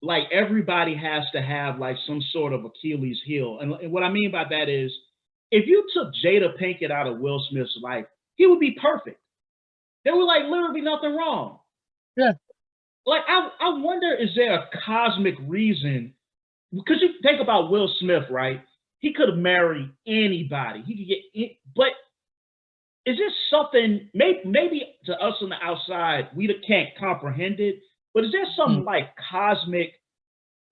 Like, everybody has to have like some sort of Achilles heel. And what I mean by that is, if you took Jada Pinkett out of Will Smith's life, he would be perfect. There was like literally nothing wrong. Yeah. Like, I wonder, is there a cosmic reason? Because you think about Will Smith, right? He could have married anybody. He could get, but is there something, maybe to us on the outside, we can't comprehend it, but is there some like cosmic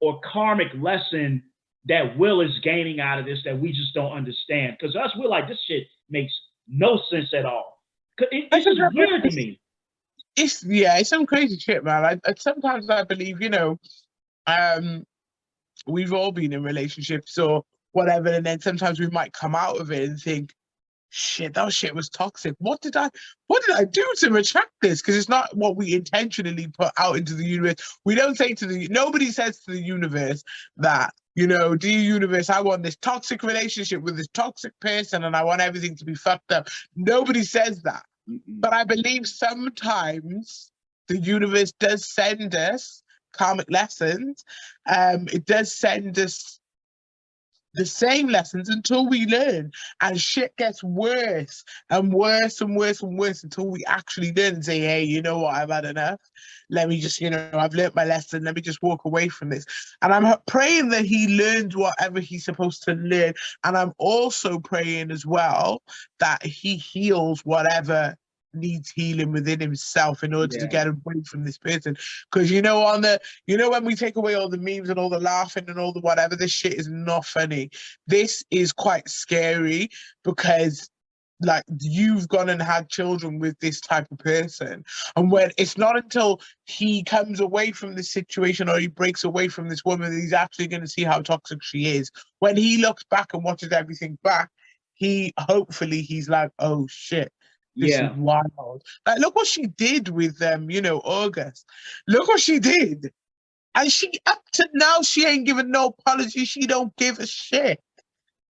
or karmic lesson that Will is gaining out of this that we just don't understand? Because us, we're like, this shit makes no sense at all. It's just weird to me. It's some crazy shit, man. Sometimes I believe, we've all been in relationships or whatever, and then sometimes we might come out of it and think, shit, that shit was toxic. What did I do to attract this? Because it's not what we intentionally put out into the universe. We don't say nobody says to the universe that, dear universe, I want this toxic relationship with this toxic person and I want everything to be fucked up. Nobody says that. But I believe sometimes the universe does send us karmic lessons. It does send us the same lessons until we learn, and shit gets worse and worse and worse and worse until we actually learn and say, hey, you know what, I've had enough. Let me just, I've learned my lesson. Let me just walk away from this. And I'm praying that he learns whatever he's supposed to learn. And I'm also praying as well that he heals whatever needs healing within himself in order to get away from this person. Because when we take away all the memes and all the laughing and all the whatever, this shit is not funny. This is quite scary because like you've gone and had children with this type of person. And when it's not until he comes away from this situation or he breaks away from this woman that he's actually going to see how toxic she is. When he looks back and watches everything back, he's like, oh shit, this is wild. Like, look what she did with August. Look what she did. And she, up to now, she ain't giving no apology. She don't give a shit.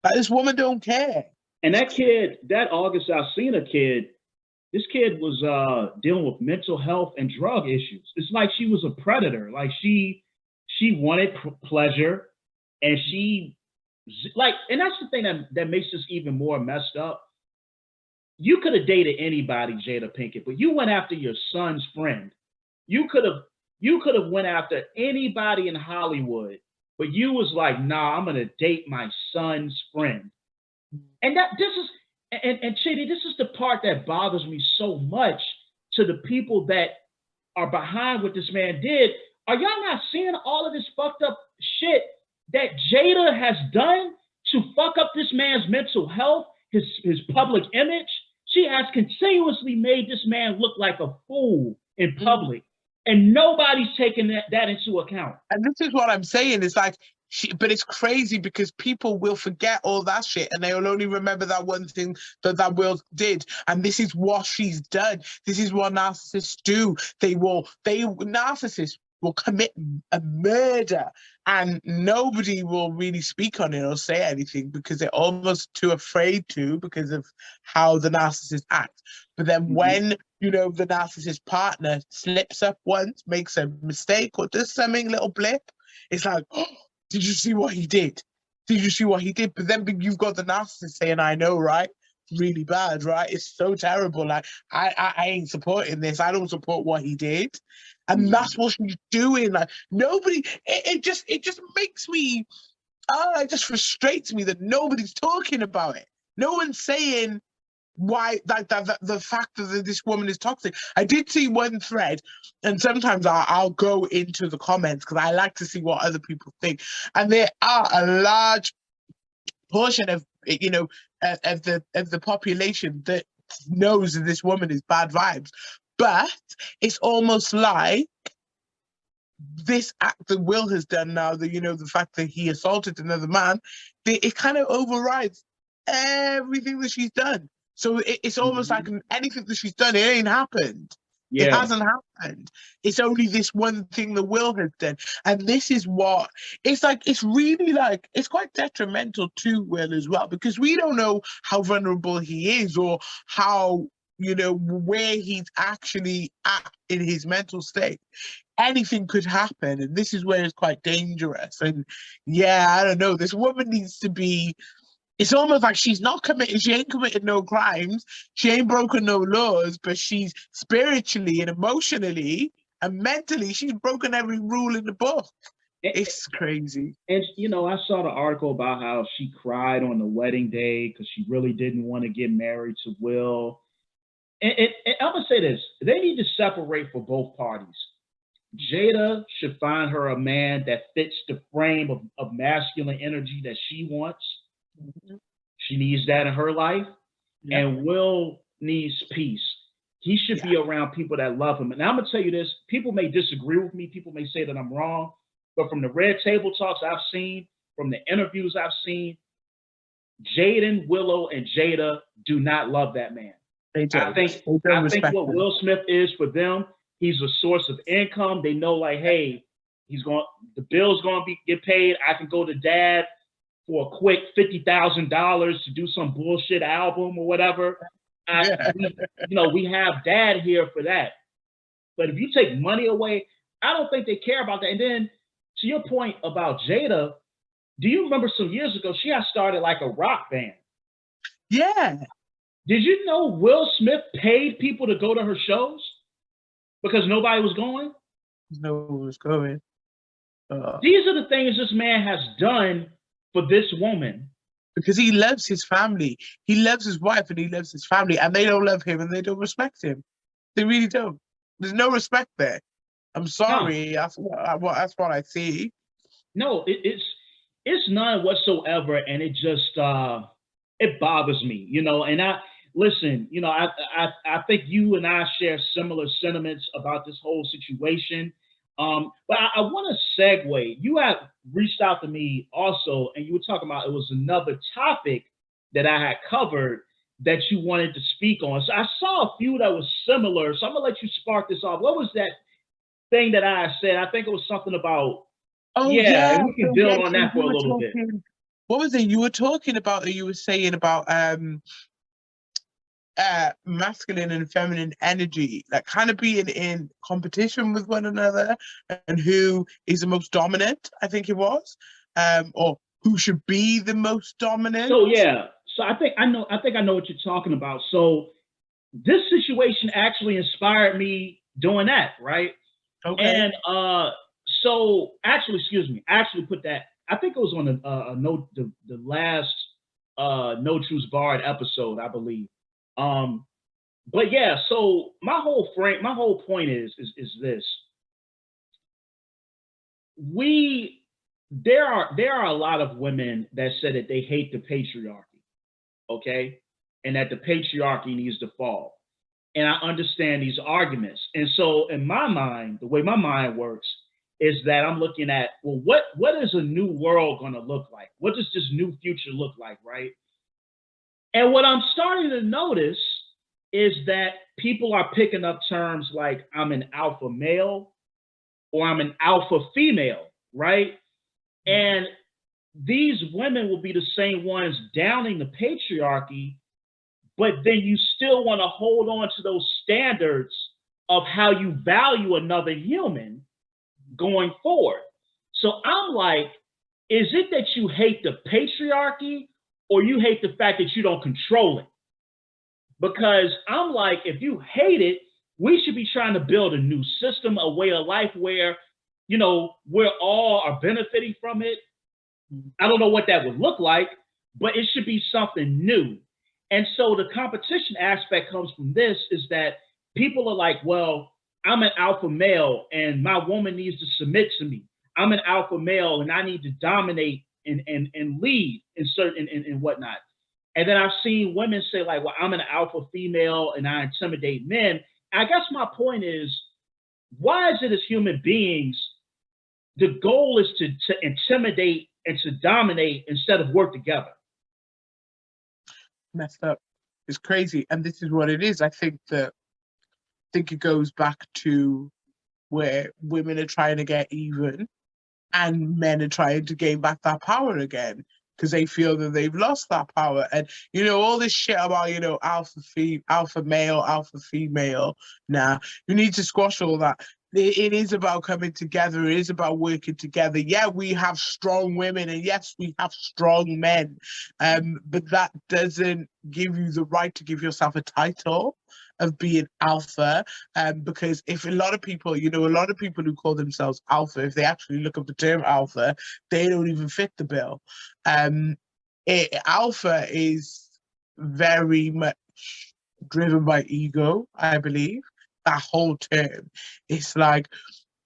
Like, this woman don't care. And that kid, that August Alsina kid, this kid was dealing with mental health and drug issues. It's like she was a predator. Like she wanted pleasure, and and that's the thing that makes this even more messed up. You could have dated anybody, Jada Pinkett, but you went after your son's friend. You could have went after anybody in Hollywood, but you was like, nah, I'm gonna date my son's friend. And Chidi, this is the part that bothers me so much to the people that are behind what this man did. Are y'all not seeing all of this fucked up shit that Jada has done to fuck up this man's mental health, his public image? She has continuously made this man look like a fool in public, and nobody's taking that into account. And this is what I'm saying. It's like, but it's crazy because people will forget all that shit and they will only remember that one thing that Will did. And this is what she's done. This is what narcissists do. Narcissists will commit a murder and nobody will really speak on it or say anything because they're almost too afraid to because of how the narcissist acts. But then when, the narcissist partner slips up once, makes a mistake or does something, little blip, it's like, oh, did you see what he did? Did you see what he did? But then you've got the narcissist saying, I know, right? Really bad, right? It's so terrible. Like, I ain't supporting this. I don't support what he did. And that's what she's doing. Like, nobody, it just makes me, it just frustrates me that nobody's talking about it. No one's saying why, like, the fact that this woman is toxic. I did see one thread, and sometimes I'll go into the comments because I like to see what other people think. And there are a large portion of, of the population that knows that this woman is bad vibes. But it's almost like this act that Will has done now, the fact that he assaulted another man, it kind of overrides everything that she's done. So it's almost like anything that she's done, it ain't happened. Yeah. It hasn't happened. It's only this one thing that Will has done. And this is what, it's like, it's really like, it's quite detrimental to Will as well, because we don't know how vulnerable he is or how, where he's actually at in his mental state. Anything could happen. And this is where it's quite dangerous. And yeah, I don't know, this woman needs to be, it's almost like she ain't committed no crimes, she ain't broken no laws, but she's spiritually and emotionally and mentally, she's broken every rule in the book. It's crazy. And, I saw the article about how she cried on the wedding day because she really didn't want to get married to Will. And I'm going to say this, they need to separate for both parties. Jada should find her a man that fits the frame of masculine energy that she wants. She needs that in her life. Yeah. And Will needs peace. He should be around people that love him. And I'm going to tell you this, people may disagree with me. People may say that I'm wrong. But from the red table talks I've seen, from the interviews I've seen, Jaden, Willow, and Jada do not love that man. I think what Will Smith is for them, he's a source of income. They know, like, hey, the bill's going to get paid. I can go to dad for a quick $50,000 to do some bullshit album or whatever. We have dad here for that. But if you take money away, I don't think they care about that. And then to your point about Jada, do you remember some years ago, she had started like a rock band? Yeah. Did you know Will Smith paid people to go to her shows because nobody was going? No one was going. These are the things this man has done for this woman. Because he loves his family. He loves his wife and he loves his family, and they don't love him and they don't respect him. They really don't. There's no respect there. I'm sorry. No. That's what I see. No, it's none whatsoever, and it just it bothers me, and listen, I think you and I share similar sentiments about this whole situation. But I want to segue. You have reached out to me also, and you were talking about it was another topic that I had covered that you wanted to speak on. So I saw a few that was similar. So I'm gonna let you spark this off. What was that thing that I said? I think it was something about, Oh yeah, yeah, and we can so build yeah, on so that for you a were little bit. talking. What was it you were talking about? Or you were saying about masculine and feminine energy, like kind of being in competition with one another, and who is the most dominant, I think it was, or who should be the most dominant. So yeah, so I think I know what you're talking about. So this situation actually inspired me doing that, right? Okay. And so actually, excuse me, I actually put that. I think it was on the last No Truths Barred episode, I believe. Um, but yeah, so my whole point is this: we there are a lot of women that said that they hate the patriarchy, okay, and that the patriarchy needs to fall. And I understand these arguments. And so in my mind, the way my mind works is that I'm looking at, well, what is a new world going to look like? What does this new future look like, right? And what I'm starting to notice is that people are picking up terms like I'm an alpha male or I'm an alpha female, right? And these women will be the same ones downing the patriarchy, but then you still want to hold on to those standards of how you value another human going forward. So I'm like, is it that you hate the patriarchy or you hate the fact that you don't control it? Because I'm like, if you hate it, we should be trying to build a new system, a way of life where, we're all are benefiting from it. I don't know what that would look like, but it should be something new. And so the competition aspect comes from this is that people are like, well, I'm an alpha male and my woman needs to submit to me. I'm an alpha male and I need to dominate and lead in certain and whatnot. And then I've seen women say, like, well, I'm an alpha female and I intimidate men. I guess my point is, why is it as human beings, the goal is to intimidate and to dominate instead of work together? Messed up. It's crazy, and this is what it is. I think it goes back to where women are trying to get even and men are trying to gain back that power again because they feel that they've lost that power. And all this shit about alpha male, alpha female. Nah, you need to squash all that. It is about coming together. It is about working together. Yeah, we have strong women, and yes, we have strong men. But that doesn't give you the right to give yourself a title of being alpha, because if a lot of people, a lot of people who call themselves alpha, if they actually look up the term alpha, they don't even fit the bill. Alpha is very much driven by ego, I believe. That whole term, it's like,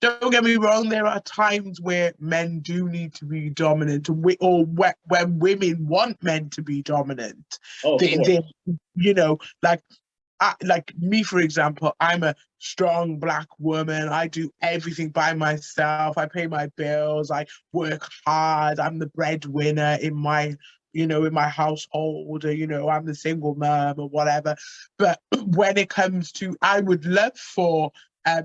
don't get me wrong, there are times where men do need to be dominant, or when women want men to be dominant. Oh, of course. Like like me, for example, I'm a strong Black woman. I do everything by myself. I pay my bills. I work hard. I'm the breadwinner in my household, or, I'm the single mom or whatever. But when it comes to, I would love for, a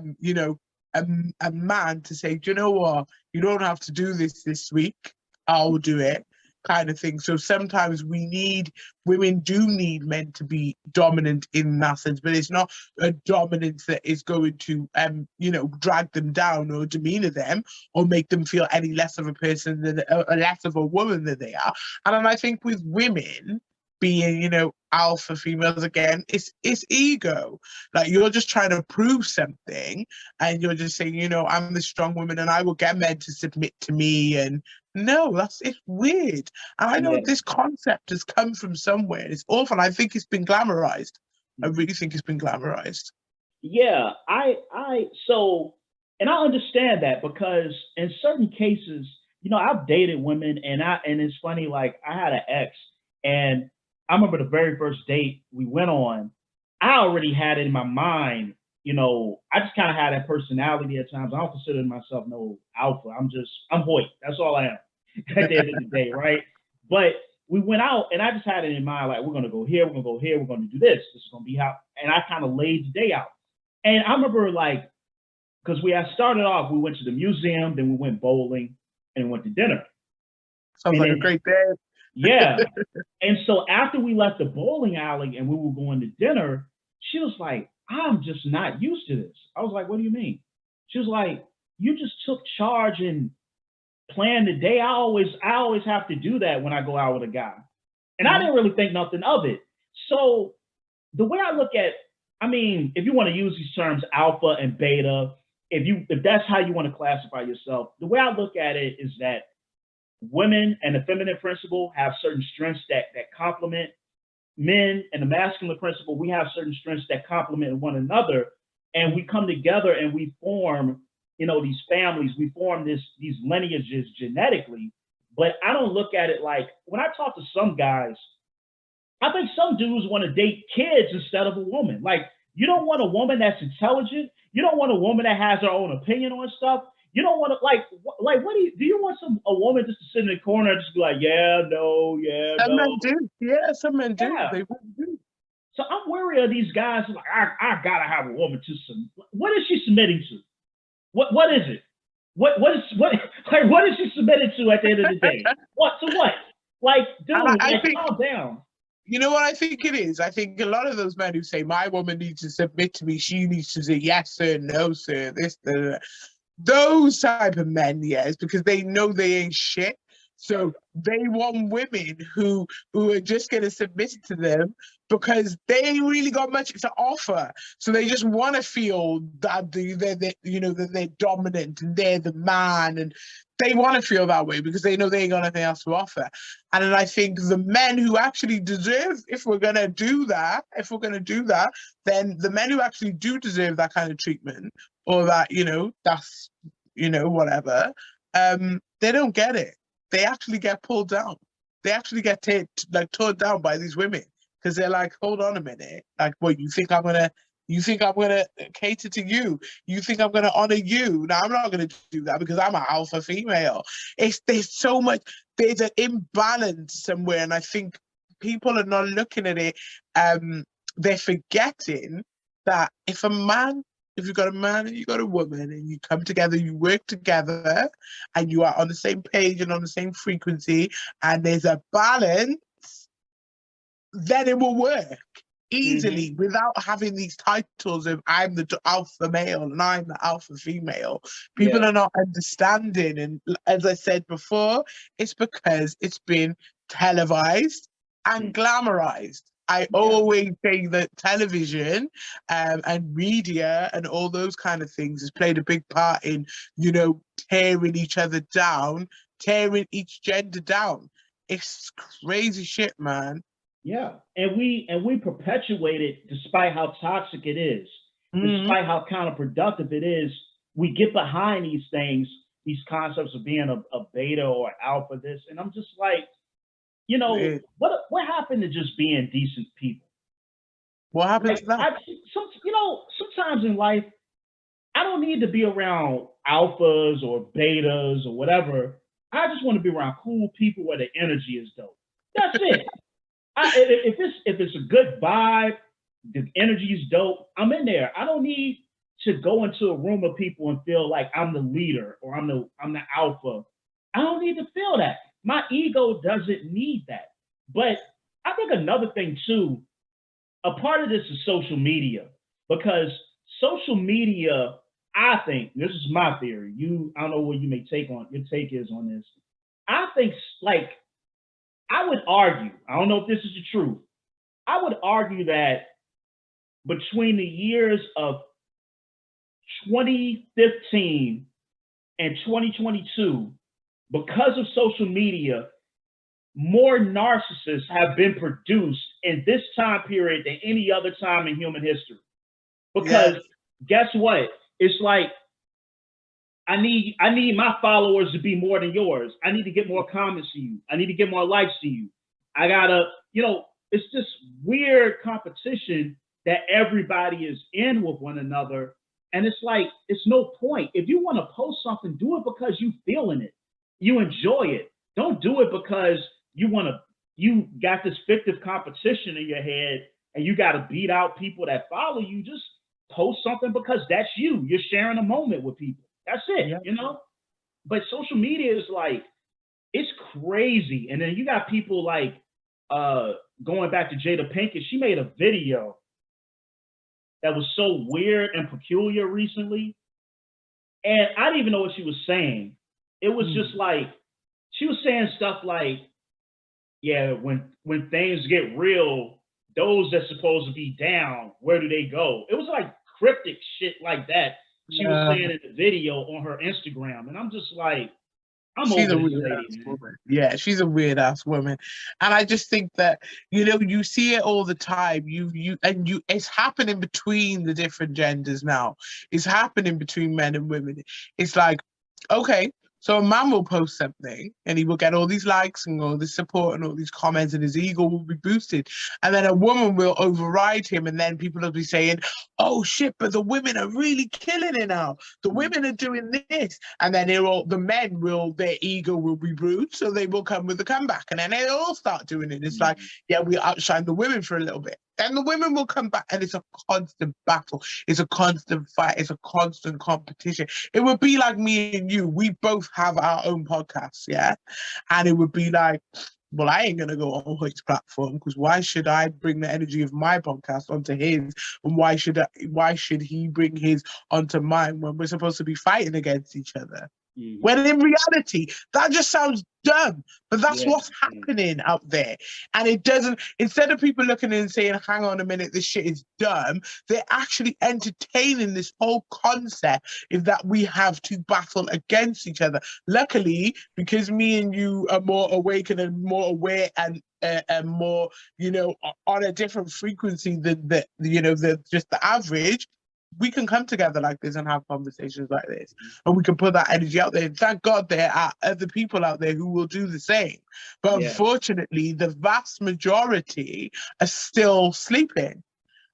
man to say, do you know what? You don't have to do this week. I'll do it, kind of thing. So sometimes women do need men to be dominant in that sense, but it's not a dominance that is going to, drag them down or demeanor them or make them feel any less of a person than less of a woman than they are. And then I think with women being, alpha females again, it's ego. Like, you're just trying to prove something, and you're just saying, I'm the strong woman and I will get men to submit to me. And no, it's weird. And I know Yeah. this concept has come from somewhere. It's awful. I think it's been glamorized. I really think it's been glamorized. Yeah, so, and I understand that because in certain cases, I've dated women and it's funny, like I had an ex and I remember the very first date we went on, I already had it in my mind, I just kind of had that personality at times. I don't consider myself no alpha. I'm Hoyt. That's all I am at the end of the day, right? But we went out and I just had it in mind, like, we're going to go here, we're going to go here, we're going to do this. This is going to be how, and I kind of laid the day out. And I remember, like, because we had started off, we went to the museum, then we went bowling, and we went to dinner. Sounds like a great day. Yeah. And so after we left the bowling alley and we were going to dinner, she was like, I'm just not used to this. I was like, what do you mean? She was like, you just took charge and planned the day. I always have to do that when I go out with a guy. And I didn't really think nothing of it. So the way I look at, if you want to use these terms, alpha and beta, if that's how you want to classify yourself, the way I look at it is that women and the feminine principle have certain strengths that complement men, and the masculine principle, we have certain strengths that complement one another, and we come together and we form, these families, we form these lineages genetically. But I don't look at it like, when I talk to some guys, I think some dudes want to date kids instead of a woman. Like, you don't want a woman that's intelligent. You don't want a woman that has her own opinion on stuff. You don't want to, what do you want a woman just to sit in the corner and just be like, yeah, no, yeah, some no. men do. Yeah, some men do. Yeah. They really do. So I'm wary of these guys who like, I gotta have a woman to submit. What is she submitting to? What is it? What is she submitting to at the end of the day? What to what? Like, dude, I think, calm down. You know what I think it is? I think a lot of those men who say, my woman needs to submit to me, she needs to say yes sir, no sir, this, those type of men, yes, because they know they ain't shit. So they want women who are just going to submit to them because they ain't really got much to offer. So they just want to feel that that they're dominant and they're the man, and they want to feel that way because they know they ain't got nothing else to offer. And then I think the men who actually deserve, if we're going to do that, then the men who actually do deserve that kind of treatment, or that, that's, whatever, they don't get it. They actually get pulled down. They actually get torn down by these women because they're like, hold on a minute. Like, what, you think I'm gonna cater to you? You think I'm gonna honor you? No, I'm not gonna do that because I'm an alpha female. There's an imbalance somewhere, and I think people are not looking at it. They're forgetting that if you've got a man and you've got a woman and you come together, you work together, and you are on the same page and on the same frequency, and there's a balance, then it will work easily without having these titles of I'm the alpha male and I'm the alpha female. People are not understanding. And as I said before, it's because it's been televised and glamorized. I always say that television and media and all those kind of things has played a big part in, tearing each other down, tearing each gender down. It's crazy shit, man. Yeah, and we perpetuate it despite how toxic it is, despite how counterproductive it is. We get behind these things, these concepts of being a beta or alpha, this, and I'm just like, what happened to just being decent people? What happened to that? Sometimes in life, I don't need to be around alphas or betas or whatever. I just want to be around cool people where the energy is dope. That's it. If it's a good vibe, the energy is dope, I'm in there. I don't need to go into a room of people and feel like I'm the leader or I'm the alpha. I don't need to feel that. My ego doesn't need that. But I think another thing too, a part of this is social media, because social media, I think, this is my theory. I don't know what your take is on this. I think, like, I would argue, I don't know if this is the truth, I would argue that between the years of 2015 and 2022, because of social media, more narcissists have been produced in this time period than any other time in human history. Because guess what? It's like, I need my followers to be more than yours. I need to get more comments to you. I need to get more likes to you. I gotta, it's this weird competition that everybody is in with one another. And it's like, it's no point. If you want to post something, do it because you feeling it. You enjoy it. Don't do it because you got this fictive competition in your head and you got to beat out people that follow you. Just post something because that's you. You're sharing a moment with people. That's it, Yeah. you know? But social media is like, it's crazy. And then you got people like going back to Jada Pinkett. She made a video that was so weird and peculiar recently. And I didn't even know what she was saying. It was just like, she was saying stuff like, yeah, when things get real, those that's supposed to be down, where do they go? It was like cryptic shit like that she was saying in the video on her Instagram. And I'm just like, She's a weird ass woman. Yeah, she's a weird ass woman. And I just think that, you know, you see it all the time. It's happening between the different genders now. It's happening between men and women. It's like, okay, so a man will post something and he will get all these likes and all this support and all these comments and his ego will be boosted. And then a woman will override him and then people will be saying, oh shit, but the women are really killing it now. The women are doing this. And then their ego will be bruised, so they will come with a comeback. And then they'll all start doing it. It's like, yeah, we outshine the women for a little bit. Then the women will come back and it's a constant battle. It's a constant fight. It's a constant competition. It would be like me and you. We both have our own podcasts, yeah? And it would be like, well, I ain't going to go on Hoyt's platform because why should I bring the energy of my podcast onto his? And why should he bring his onto mine when we're supposed to be fighting against each other? When in reality, that just sounds dumb, but that's what's happening out there. And it doesn't, instead of people looking and saying, hang on a minute, this shit is dumb, they're actually entertaining this whole concept is that we have to battle against each other. Luckily, because me and you are more awakened and more aware and more, you know, on a different frequency than just the average, we can come together like this and have conversations like this, and we can put that energy out there. Thank God there are other people out there who will do the same. But unfortunately, the vast majority are still sleeping.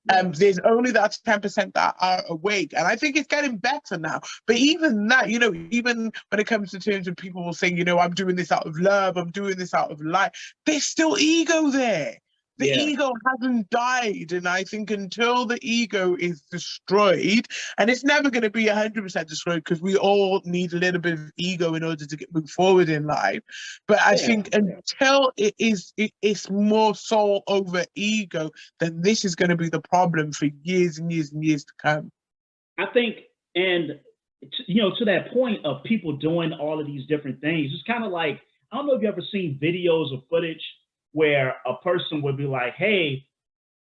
There's only that 10% that are awake. And I think it's getting better now. But even that, you know, even when it comes to terms of people saying, you know, I'm doing this out of love, I'm doing this out of light, there's still ego there. The ego hasn't died. And I think until the ego is destroyed, and it's never going to be 100% destroyed because we all need a little bit of ego in order to move forward in life. But I think until it's more soul over ego, then this is going to be the problem for years and years and years to come. I think, and you know, to that point of people doing all of these different things, it's kind of like, I don't know if you've ever seen videos or footage where a person would be like, hey,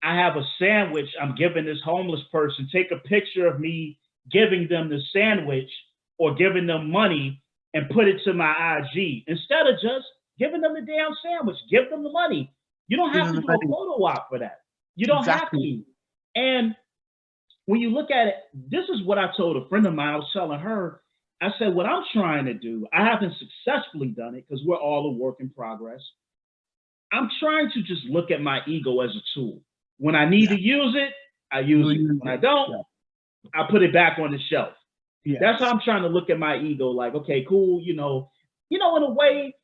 I have a sandwich I'm giving this homeless person. Take a picture of me giving them the sandwich or giving them money and put it to my IG. Instead of just giving them the damn sandwich, give them the money. You don't have to do a photo op for that. You don't have to. And when you look at it, this is what I told a friend of mine. I was telling her, I said, what I'm trying to do, I haven't successfully done it because we're all a work in progress. I'm trying to just look at my ego as a tool. When I need to use it, I use it. When I don't, I put it back on the shelf. That's how I'm trying to look at my ego. Like, okay, cool. You know, in a way,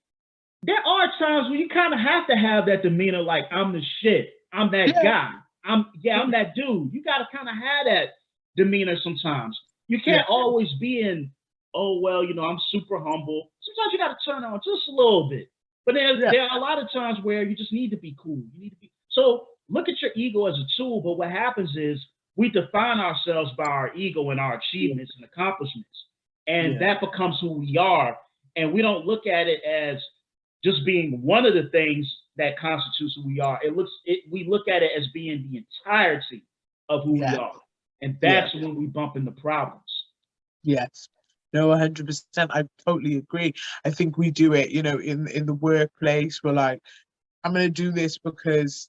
there are times where you kind of have to have that demeanor. Like, I'm the shit. I'm that guy. I'm that dude. You got to kind of have that demeanor sometimes. You can't always be in, oh, well, you know, I'm super humble. Sometimes you got to turn on just a little bit. But there are a lot of times where you just need to be cool. You need to be. So look at your ego as a tool. But what happens is we define ourselves by our ego and our achievements and accomplishments. And that becomes who we are. And we don't look at it as just being one of the things that constitutes who we are. We look at it as being the entirety of who we are. And that's when we bump into problems. Yes. No, 100%. I totally agree. I think we do it, you know, in the workplace. We're like, I'm going to do this because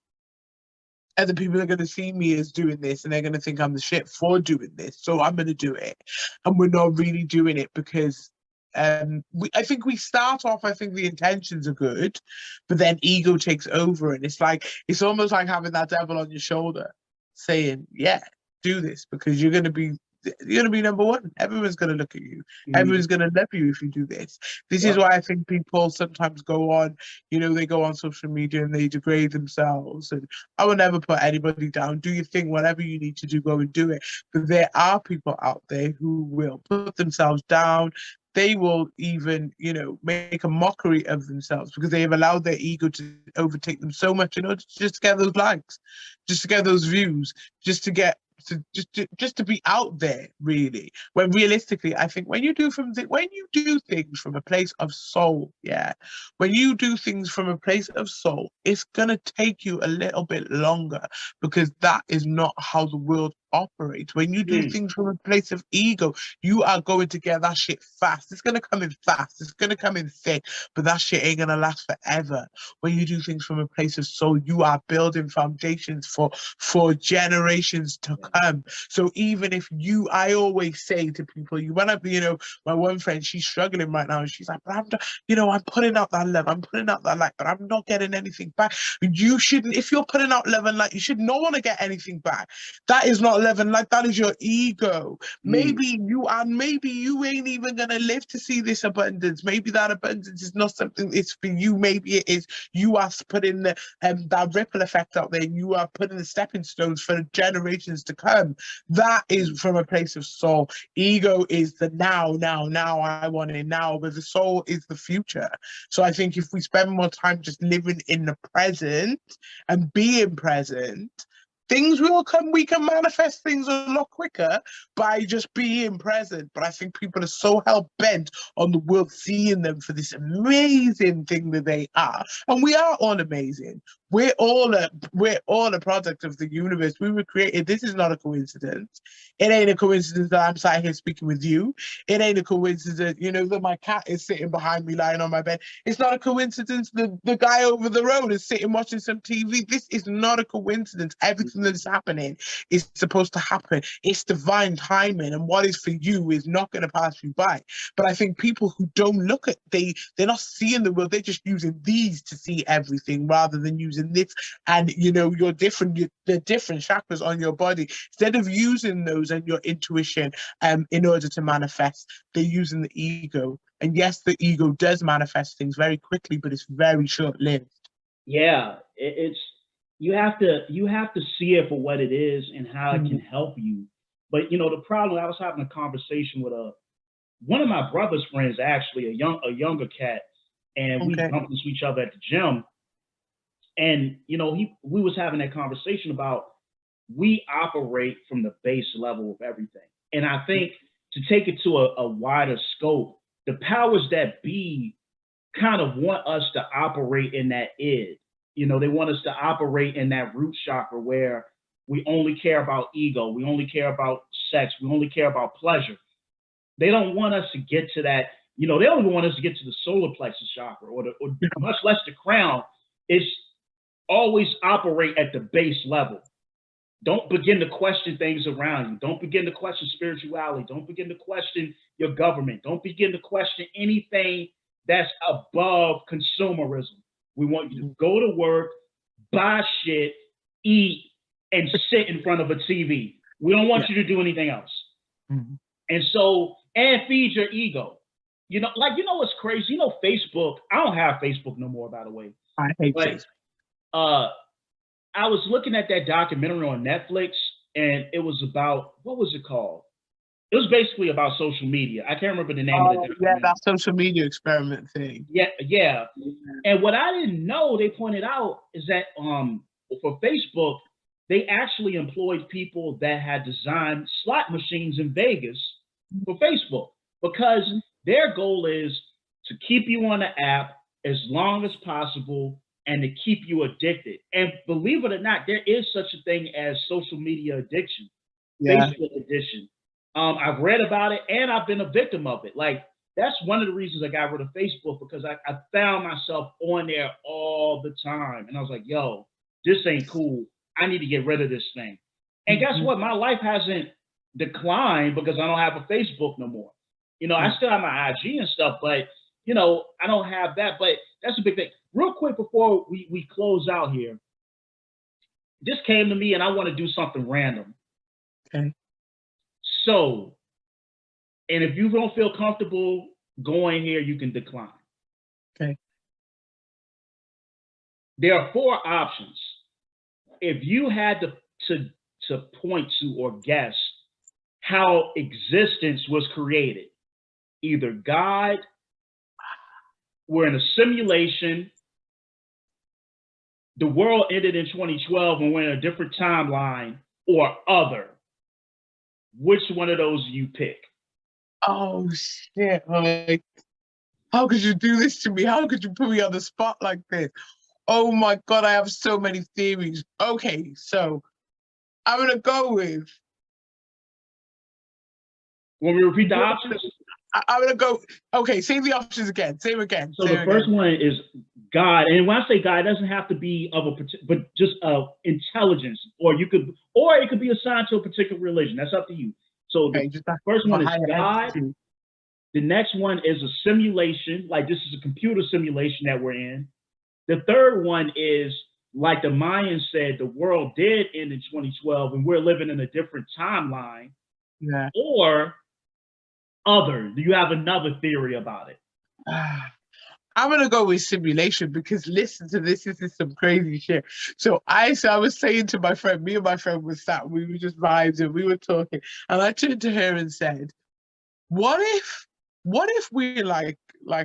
other people are going to see me as doing this and they're going to think I'm the shit for doing this. So I'm going to do it. And we're not really doing it because I think we start off, I think the intentions are good, but then ego takes over, and it's almost like having that devil on your shoulder saying, yeah, do this because you're gonna be number one. Everyone's gonna look at you. Everyone's gonna love you if you do this. This is why I think people sometimes go on, they go on social media and they degrade themselves. And I will never put anybody down. Do your thing, whatever you need to do, go and do it. But there are people out there who will put themselves down. They will even, make a mockery of themselves because they have allowed their ego to overtake them so much in order to just get those likes, just to get those views, just to get just to be out there, really. When realistically, I think when you do things from a place of soul, when you do things from a place of soul, it's gonna take you a little bit longer because that is not how the world operates. When you do things from a place of ego, you are going to get that shit fast. It's gonna come in fast. It's gonna come in thick, but that shit ain't gonna last forever. When you do things from a place of soul, you are building foundations for generations to come. So even if I always say to people, my one friend, she's struggling right now, and she's like, but I'm putting out that love, I'm putting out that light, but I'm not getting anything back. You shouldn't, if you're putting out love and light, you should not want to get anything back. That is not love and light, that is your ego. Maybe you ain't even gonna live to see this abundance. Maybe that abundance is not something it's for you. Maybe it is you are putting that ripple effect out there. You are putting the stepping stones for generations to come. That is from a place of soul. Ego is the now, I want it now, but the soul is the future. So I think if we spend more time just living in the present and being present, things will come. We can manifest things a lot quicker by just being present. But I think people are so hell-bent on the world seeing them for this amazing thing that they are. And we are all amazing. We're all a product of the universe. We were created. This is not a coincidence. It ain't a coincidence that I'm sat here speaking with you. It ain't a coincidence, that my cat is sitting behind me, lying on my bed. It's not a coincidence that the guy over the road is sitting watching some TV. This is not a coincidence. Everything that's happening is supposed to happen. It's divine timing, and what is for you is not going to pass you by. But I think people who don't look at, they're not seeing the world. They're just using these to see everything rather than using this. And you're different. The different chakras on your body. Instead of using those and your intuition in order to manifest, they're using the ego. And yes, the ego does manifest things very quickly, but it's very short-lived. Yeah, it's you have to see it for what it is and how it can help you. But the problem, I was having a conversation with one of my brother's friends, actually, a younger cat, and we bumped into each other at the gym. And we was having that conversation about we operate from the base level of everything. And I think to take it to a wider scope, the powers that be kind of want us to operate in that id. They want us to operate in that root chakra where we only care about ego, we only care about sex, we only care about pleasure. They don't want us to get to that. They don't even want us to get to the solar plexus chakra or much less the crown. It's always operate at the base level. Don't begin to question things around you. Don't begin to question spirituality. Don't begin to question your government. Don't begin to question anything that's above consumerism. We want you to go to work, buy shit, eat, and sit in front of a TV. We don't want you to do anything else. And feed your ego. What's crazy? Facebook. I don't have Facebook no more, by the way. I hate Facebook. I was looking at that documentary on Netflix, and it was about, what was it called? It was basically about social media. I can't remember the name of the documentary. Yeah, that social media experiment thing. Yeah. And what I didn't know, they pointed out, is that for Facebook, they actually employed people that had designed slot machines in Vegas for Facebook, because their goal is to keep you on the app as long as possible and to keep you addicted. And believe it or not, there is such a thing as social media addiction, Facebook addiction. I've read about it and I've been a victim of it. Like, that's one of the reasons I got rid of Facebook, because I found myself on there all the time. And I was like, yo, this ain't cool. I need to get rid of this thing. And guess what? My life hasn't declined because I don't have a Facebook no more. You know, I still have my IG and stuff, but you know, I don't have that. But that's a big thing. Real quick before we close out here, this came to me, and I want to do something random. Okay. So, and if you don't feel comfortable going here, you can decline. Okay. There are 4 options. If you had to point to or guess how existence was created, either God, we're in a simulation, the world ended in 2012 and we're in a different timeline, or other, which one of those you pick? Oh shit! Like, how could you do this to me? How could you put me on the spot like this? Oh my God, I have so many theories. Okay, so I'm gonna go with. Want me to repeat the options? I'm gonna go. Okay, say the options again. Say them again. So the first one is God, and when I say God, it doesn't have to be of a but just of intelligence, or it could be assigned to a particular religion. That's up to you. So the first one is God. Entity. The next one is a simulation, like this is a computer simulation that we're in. The third one is, like the Mayans said, the world did end in 2012 and we're living in a different timeline. Yeah. Or other. Do you have another theory about it? I'm gonna go with simulation because listen to this. This is some crazy shit. So I was saying to my friend, me and my friend was sat, we were just vibes and we were talking, and I turned to her and said, what if we're like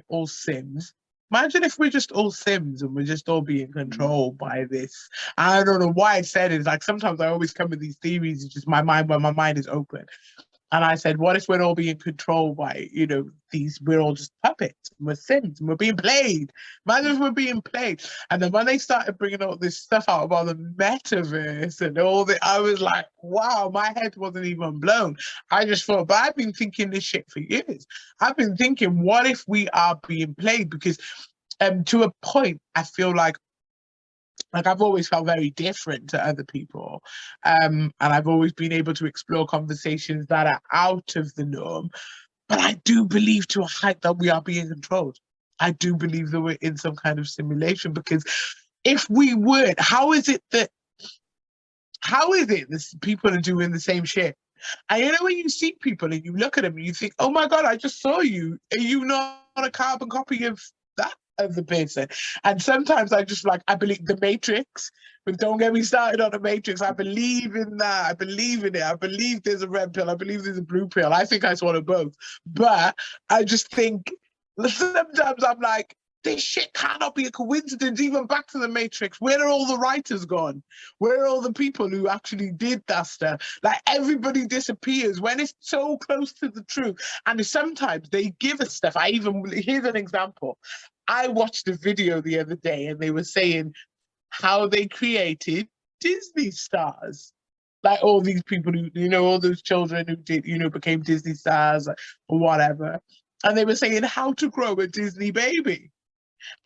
all Sims? Imagine if we're just all Sims and we're just all being controlled by this. I don't know why I said it. It's like sometimes I always come with these theories. It's just my mind when my mind is open. And I said, what if we're all being controlled by, we're all just puppets, we're Sims, and we're being played. Imagine if we're being played. And then when they started bringing all this stuff out about the metaverse and all that, I was like, wow, my head wasn't even blown. I just thought, but I've been thinking this shit for years. I've been thinking, what if we are being played? Because to a point, I feel like I've always felt very different to other people. And I've always been able to explore conversations that are out of the norm. But I do believe to a height that we are being controlled. I do believe that we're in some kind of simulation, because if we weren't, how is it that people are doing the same shit? And you know, when you see people and you look at them and you think, oh my God, I just saw you. Are you not a carbon copy of that? Of the person? And sometimes I believe the Matrix, but don't get me started on the Matrix. I believe in that. I believe in it. I believe there's a red pill. I believe there's a blue pill. I think I swallow both. But I just think sometimes I'm like, this shit cannot be a coincidence. Even back to the Matrix, where are all the writers gone? Where are all the people who actually did that stuff? Like, everybody disappears when it's so close to the truth. And sometimes they give us stuff. Here's an example. I watched a video the other day and they were saying how they created Disney stars. Like all these people who, all those children who did, became Disney stars or whatever. And they were saying how to grow a Disney baby.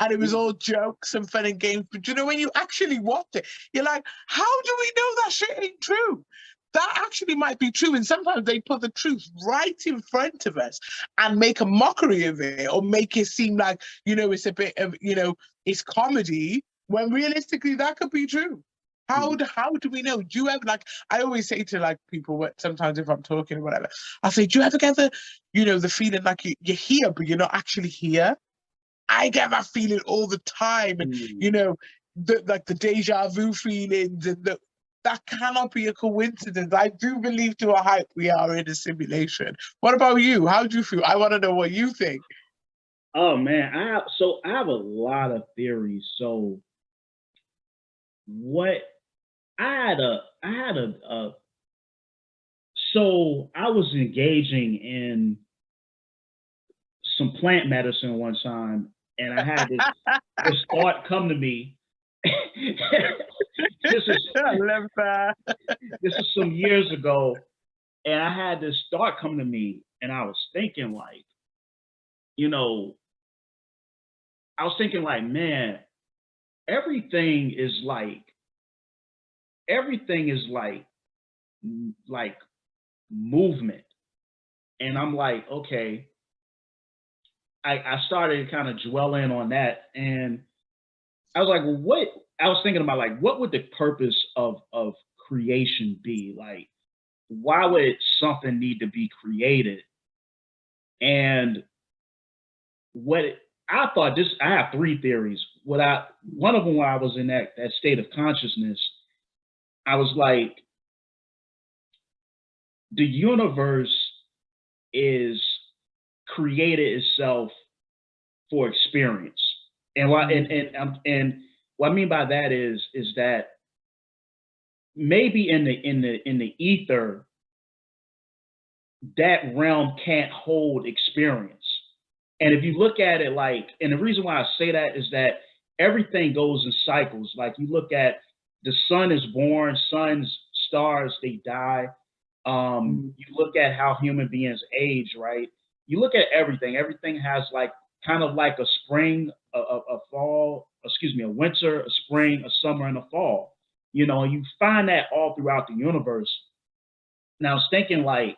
And it was all jokes and fun and games. But when you actually watch it, you're like, how do we know that shit ain't true? That actually might be true. And sometimes they put the truth right in front of us and make a mockery of it, or make it seem like, it's a bit of, it's comedy, when realistically that could be true. How do we know? Do you ever, I always say to people, sometimes if I'm talking or whatever, I say, do you ever get the feeling like you're here, but you're not actually here? I get that feeling all the time. And, the deja vu feelings, and that cannot be a coincidence. I do believe to a height we are in a simulation. What about you? How do you feel? I want to know what you think. Oh man, I have a lot of theories. So so I was engaging in some plant medicine one time, and I had this thought come to me. This is some years ago, and I had this thought come to me, and I was thinking man, everything is like movement. And I'm like, okay, I started kind of dwelling on that, and I was like, well, what? I was thinking about like, what would the purpose of creation be? Like, why would something need to be created? And what I thought this, I have three theories. One of them, when I was in that state of consciousness, I was like, the universe is created itself for experience. And what I mean by that is that maybe in the ether, that realm can't hold experience. And if you look at it like, and the reason why I say that is that everything goes in cycles. Like you look at the sun is born, suns, stars, they die. You look at how human beings age, right? You look at everything. Everything has like kind of like a spring, a fall, excuse me, a winter, a spring, a summer, and a fall. You know, you find that all throughout the universe. Now I was thinking like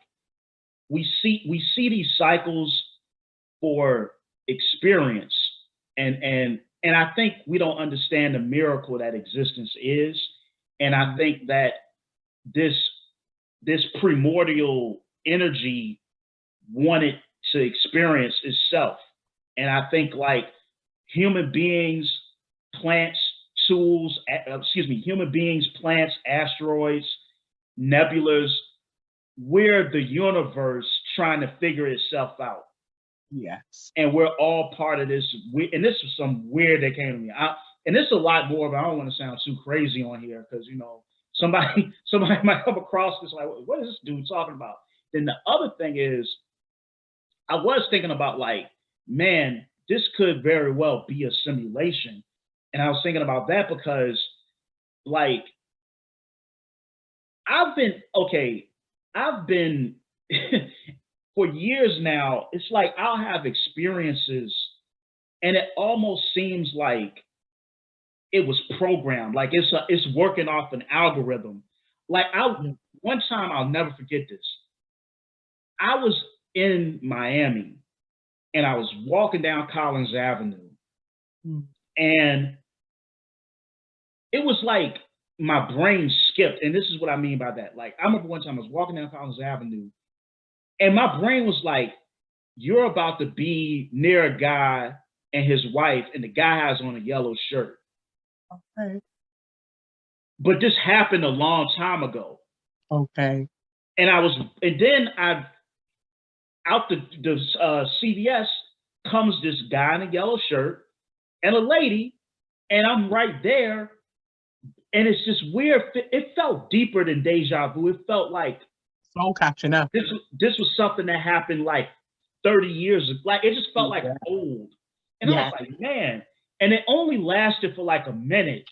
we see these cycles for experience, and I think we don't understand the miracle that existence is. And I think that this this primordial energy wanted to experience itself. And I think like human beings, plants, tools, human beings, plants, asteroids, nebulas, we're the universe trying to figure itself out. Yes. And we're all part of this. And this was some weird that came to me. And this is a lot more, but I don't want to sound too crazy on here because, you know, somebody might come across this like, what is this dude talking about? Then the other thing is, I was thinking about like, man, this could very well be a simulation. And I was thinking about that because like, I've been for years now, it's like I'll have experiences and it almost seems like it was programmed, like it's working off an algorithm. Like one time I'll never forget this. I was in Miami and I was walking down Collins Avenue Mm. and it was like my brain skipped. And this is what I mean by that. Like I remember one time I was walking down Collins Avenue and my brain was like, you're about to be near a guy and his wife, and the guy has on a yellow shirt. Okay. But this happened a long time ago. Okay. And then out the CVS comes this guy in a yellow shirt and a lady, and I'm right there. And it's just weird. It felt deeper than deja vu. It felt like Soul catching up. this was something that happened like 30 years ago. Like it just felt like old. And I was like, man. And it only lasted for like a minute.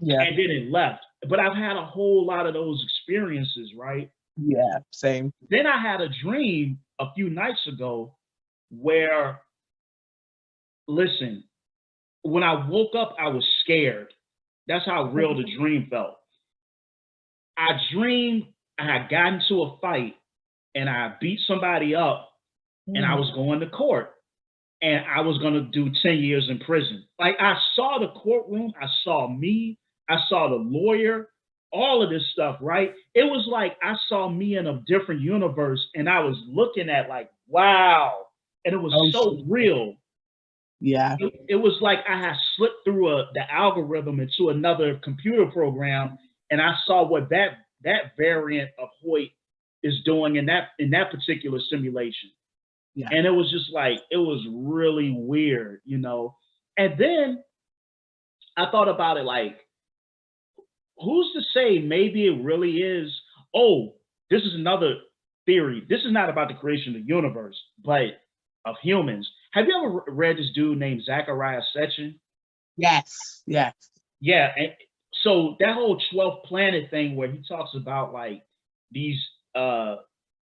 Yeah. And then it left. But I've had a whole lot of those experiences, right? Yeah, same. Then I had a dream a few nights ago where, listen, when I woke up, I was scared. That's how real the dream felt. I dreamed I had gotten into a fight and I beat somebody up and I was going to court and I was going to do 10 years in prison. Like I saw the courtroom, I saw me, I saw the lawyer, all of this stuff, right? It was like I saw me in a different universe and I was looking at like, wow. And it was so real. Yeah. It was like I had slipped through the algorithm into another computer program and I saw what that variant of Hoyt is doing in that particular simulation. Yeah. And it was just like, it was really weird, you know? And then I thought about it like, who's to say maybe it really is, this is another theory. This is not about the creation of the universe, but of humans. Have you ever read this dude named Zachariah Sitchin? Yes. Yes. Yeah. And so that whole 12th planet thing where he talks about like these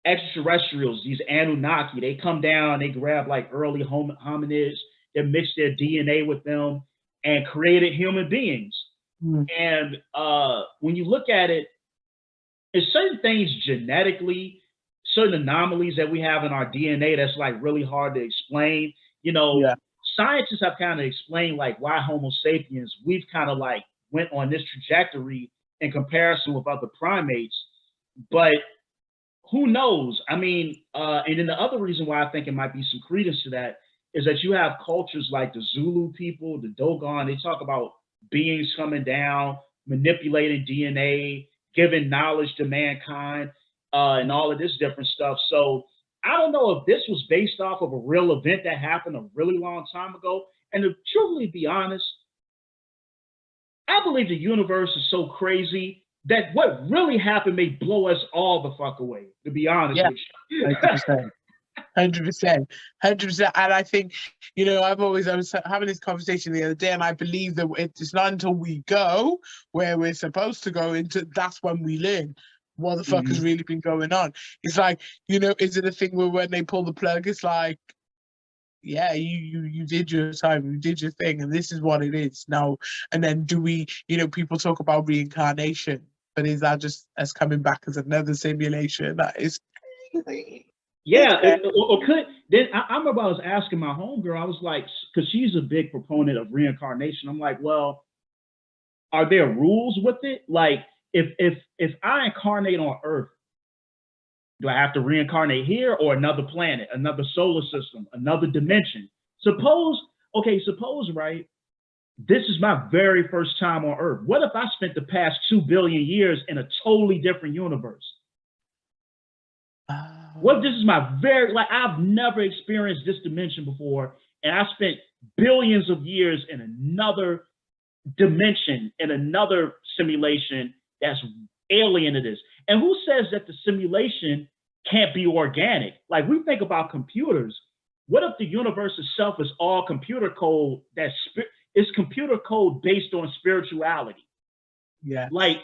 extraterrestrials, these Anunnaki, they come down, they grab like early hominids, they mix their DNA with them and created human beings. And when you look at it, it's certain things genetically, certain anomalies that we have in our DNA that's like really hard to explain. You know, Yeah. scientists have kind of explained like why Homo sapiens, we've kind of like went on this trajectory in comparison with other primates, but who knows? I mean, and then the other reason why I think it might be some credence to that is that you have cultures like the Zulu people, the Dogon, they talk about beings coming down, manipulating DNA, giving knowledge to mankind, and all of this different stuff. So I don't know if this was based off of a real event that happened a really long time ago. And to truly be honest, I believe the universe is so crazy that what really happened may blow us all the fuck away, to be honest Yeah, with you. 100%. 100%, 100%. And I think, I was having this conversation the other day, and I believe that it's not until we go where we're supposed to go into, that's when we learn what the fuck has Mhm. really been going on. It's like, is it a thing where when they pull the plug, it's like, yeah, you did your time, you did your thing, and this is what it is now. And then do we, people talk about reincarnation, but is that just us coming back as another simulation? That is crazy. It's Yeah, crazy. or could then I remember I was asking my homegirl, I was like, because she's a big proponent of reincarnation. I'm like, well, are there rules with it? Like, if I incarnate on Earth, do I have to reincarnate here or another planet, another solar system, another dimension? Suppose, okay, suppose, right, this is my very first time on Earth. What if I spent the past 2 billion years in a totally different universe? What if this is my very, like, I've never experienced this dimension before, and I spent billions of years in another dimension, in another simulation that's alien to this? And who says that the simulation can't be organic? Like, we think about computers. What if the universe itself is all computer code that's it's computer code based on spirituality? Yeah. Like,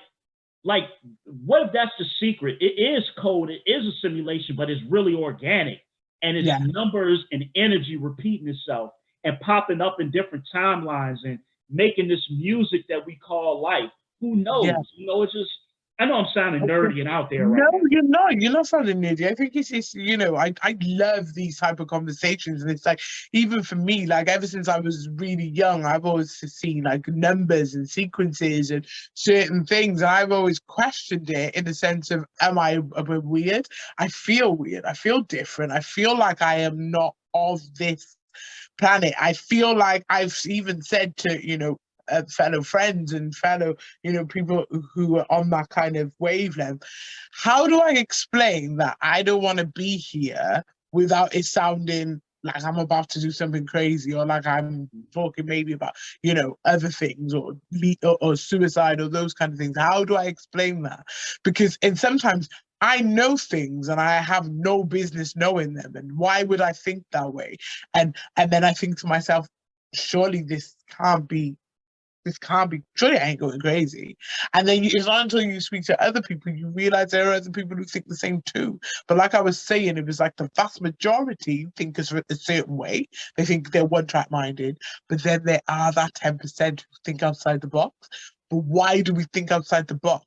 what if that's the secret? It is code, it is a simulation, but it's really organic. And it's Yeah. numbers and energy repeating itself and popping up in different timelines and making this music that we call life. Who knows? Yeah. It's just, I know I'm sounding nerdy and out there right No, now. you're not. You're not sounding nerdy. I think it's I love these type of conversations, and it's like, even for me, like ever since I was really young, I've always seen like numbers and sequences and certain things, and I've always questioned it in the sense of, am I a bit weird? I feel weird. I feel different. I feel like I am not of this planet. I feel like I've even said to, fellow friends and fellow, people who are on that kind of wavelength, how do I explain that I don't want to be here without it sounding like I'm about to do something crazy, or like I'm talking maybe about, other things, or suicide, or those kind of things? How do I explain that? Because, and sometimes I know things and I have no business knowing them. And why would I think that way? And then I think to myself, surely surely I ain't going crazy. And then it's not until you speak to other people, you realize there are other people who think the same too. But like I was saying, it was like the vast majority think a certain way. They think they're one-track minded, but then there are that 10% who think outside the box. But why do we think outside the box?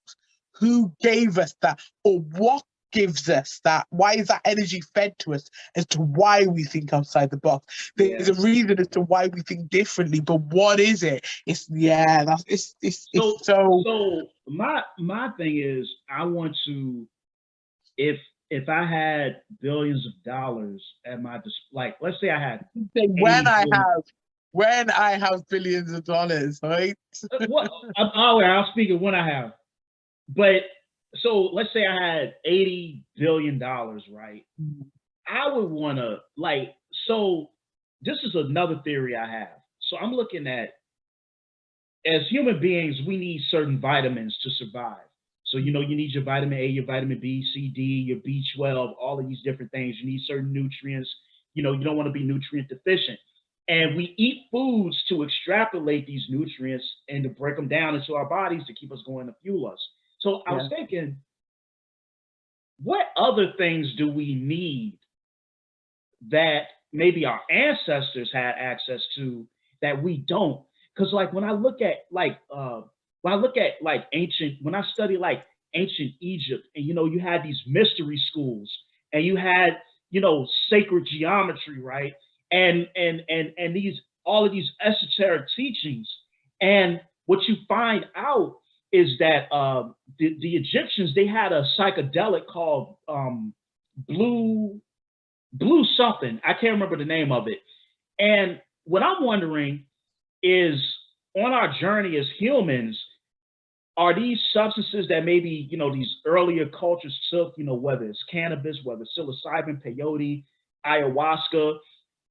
Who gave us that? Or what gives us that? Why is that energy fed to us as to why we think outside the box? There's Yeah. a reason as to why we think differently, but what is it? It's so So my thing is, I want to, if I had billions of dollars at my like, let's say I had when 80 I billion. have when I have billions of dollars, right? What I'm speaking when I have, but so let's say I had $80 billion, right? I would want to, like, so this is another theory I have. So I'm looking at, as human beings, we need certain vitamins to survive. So, you need your vitamin A, your vitamin B, C, D, your B12, all of these different things. You need certain nutrients. You don't want to be nutrient deficient. And we eat foods to extrapolate these nutrients and to break them down into our bodies to keep us going, to fuel us. So I was Yeah. thinking, what other things do we need that maybe our ancestors had access to that we don't? Because like when I look at ancient, when I study like ancient Egypt, and you had these mystery schools, and you had sacred geometry, right? and these all of these esoteric teachings. And what you find out is that the Egyptians, they had a psychedelic called blue blue something. I can't remember the name of it. And what I'm wondering is, on our journey as humans, are these substances that maybe, these earlier cultures took, whether it's cannabis, whether it's psilocybin, peyote, ayahuasca,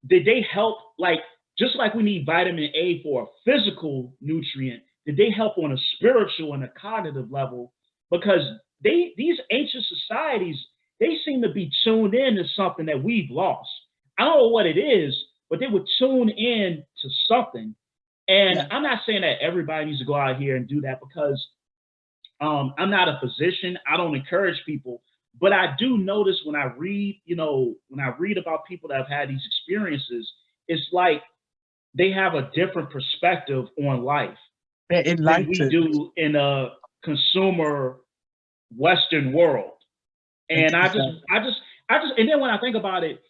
did they help, like, just like we need vitamin A for a physical nutrient, did they help on a spiritual and a cognitive level? Because these ancient societies, they seem to be tuned in to something that we've lost. I don't know what it is, but they would tune in to something. And Yeah. I'm not saying that everybody needs to go out here and do that, because I'm not a physician. I don't encourage people, but I do notice when I read, when I read about people that have had these experiences, it's like they have a different perspective on life They're than we enlightened. do in a consumer Western world. And I just, 100%. and then when I think about it,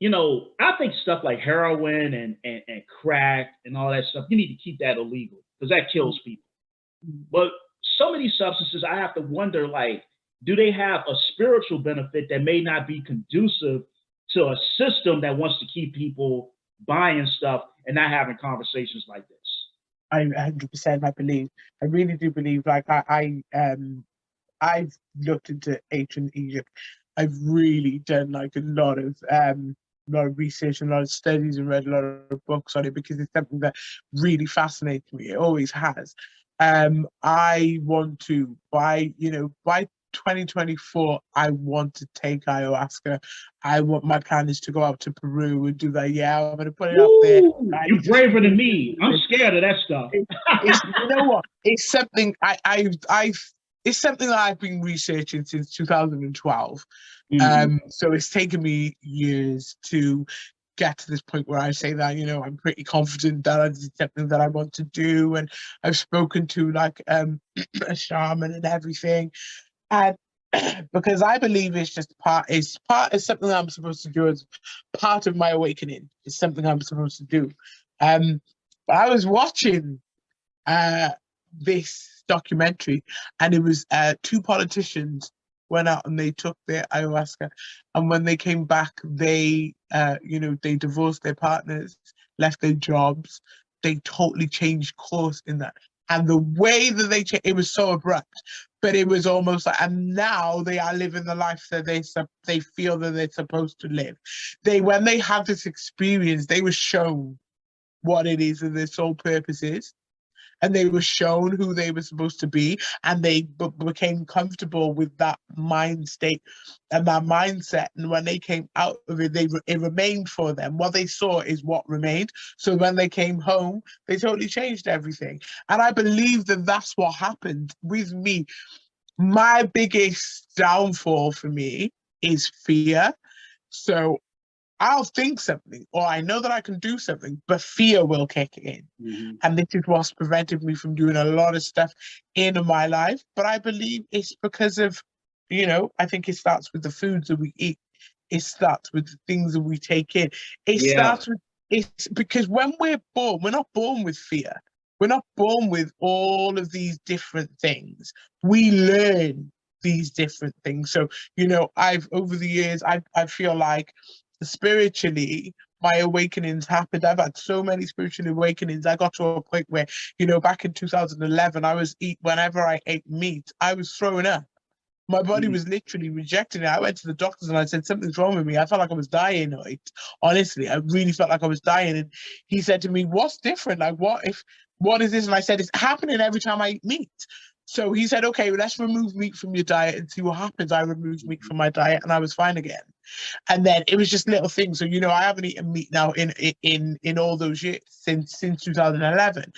I think stuff like heroin and crack and all that stuff, you need to keep that illegal because that kills people. But some of these substances, I have to wonder, like, do they have a spiritual benefit that may not be conducive to a system that wants to keep people buying stuff and not having conversations like this? I 100%, I believe. I really do believe. Like I've looked into ancient Egypt. I've really done like a lot of research and a lot of studies and read a lot of books on it because it's something that really fascinates me. It always has. I want to by 2024, I want to take ayahuasca. My plan is to go out to Peru and do that. Yeah, I'm gonna put it up there. Woo! I You need to braver than seriously me. do I'm this. scared of that stuff. You know what? It's something it's something that I've been researching since 2012. Mhm. So it's taken me years to get to this point where I say that, I'm pretty confident that it's something that I want to do. And I've spoken to like a shaman and everything. And because I believe it's something that I'm supposed to do as part of my awakening. It's something I'm supposed to do. Um, but I was watching uh, this documentary, and it was two politicians went out and they took their ayahuasca, and when they came back, they divorced their partners, left their jobs, they totally changed course in that. And the way that they changed, it was so abrupt, but it was almost like, and now they are living the life that they feel that they're supposed to live. When they had this experience, they were shown what it is and their sole purpose is, and they were shown who they were supposed to be, and they became comfortable with that mind state and that mindset. And when they came out of it, it remained for them. What they saw is what remained. So when they came home, they totally changed everything. And I believe that that's what happened with me. My biggest downfall for me is fear. So I'll think something, or I know that I can do something, but fear will kick in. Mhm. And this is what's prevented me from doing a lot of stuff in my life. But I believe it's because of, I think it starts with the foods that we eat. It starts with the things that we take in. Yeah. It's because when we're born, we're not born with fear. We're not born with all of these different things. We learn these different things. So, over the years, I feel like spiritually, my awakenings happened. I've had so many spiritual awakenings. I got to a point where, back in 2011, whenever I ate meat, I was throwing up. My body Mhm. was literally rejecting it. I went to the doctors and I said, something's wrong with me. I felt like I was dying. Honestly, I really felt like I was dying. And he said to me, what's different? Like, what is this? And I said, it's happening every time I eat meat. So he said, okay, well, let's remove meat from your diet and see what happens. I removed meat from my diet and I was fine again. And then it was just little things. So, I haven't eaten meat now in all those years since 2011.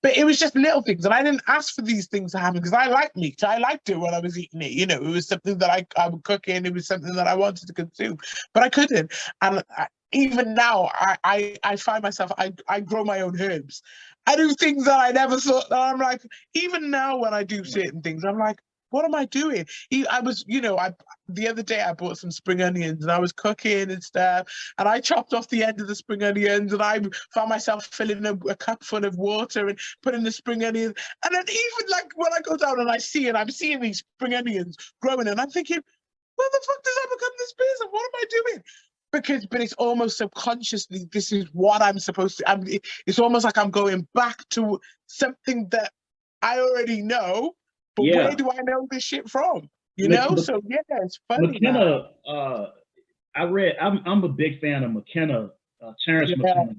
But it was just little things, and I didn't ask for these things to happen because I like meat. I liked it when I was eating it. It was something that I would cook in. It was something that I wanted to consume, but I couldn't. And even now, I find myself, I grow my own herbs. I do things that I never thought that I'm like. Even now, when I do certain things, I'm like, what am I doing? I was, the other day I bought some spring onions and I was cooking and stuff, and I chopped off the end of the spring onions, and I found myself filling a cup full of water and putting the spring onions. And then even like when I go down and I'm seeing these spring onions growing, and I'm thinking, where the fuck does that become this business? What am I doing? But it's almost subconsciously, this is what I'm supposed to. It's almost like I'm going back to something that I already know, but where do I know this shit from? So yeah, it's funny. McKenna, I'm a big fan of McKenna, Terrence McKenna.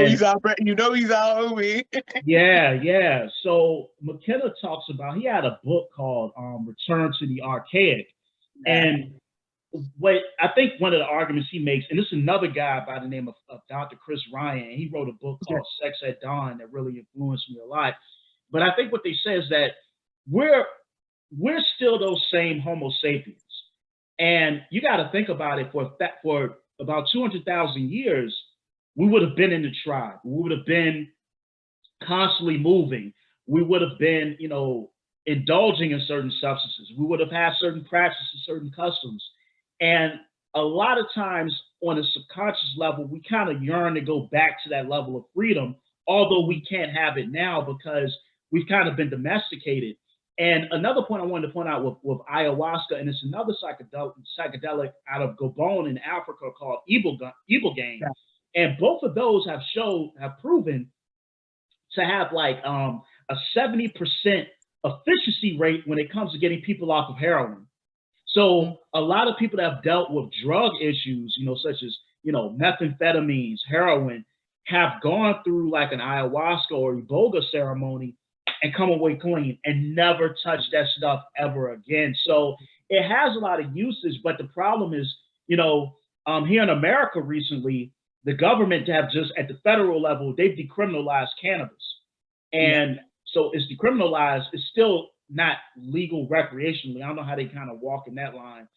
He's our homie. yeah. So McKenna talks about, he had a book called Return to the Archaic. And what I think one of the arguments he makes, and this is another guy by the name of Dr. Chris Ryan, he wrote a book called Sex at Dawn that really influenced me a lot. But I think what they say is that we're still those same Homo sapiens. And you got to think about it, for about 200,000 years, we would have been in the tribe. We would have been constantly moving. We would have been, indulging in certain substances. We would have had certain practices, certain customs. And a lot of times on a subconscious level, we kind of yearn to go back to that level of freedom, although we can't have it now because we've kind of been domesticated. And another point I wanted to point out with ayahuasca, and it's another psychedelic out of Gabon in Africa called Ibogaine. Yeah. And both of those have proven to have like a 70% efficiency rate when it comes to getting people off of heroin. So a lot of people that have dealt with drug issues, such as, methamphetamines, heroin, have gone through like an ayahuasca or Iboga ceremony and come away clean and never touch that stuff ever again. So it has a lot of uses, but the problem is, here in America recently, the government have just at the federal level, they've decriminalized cannabis. And so it's decriminalized, it's still not legal recreationally. I don't know how they kind of walk in that line.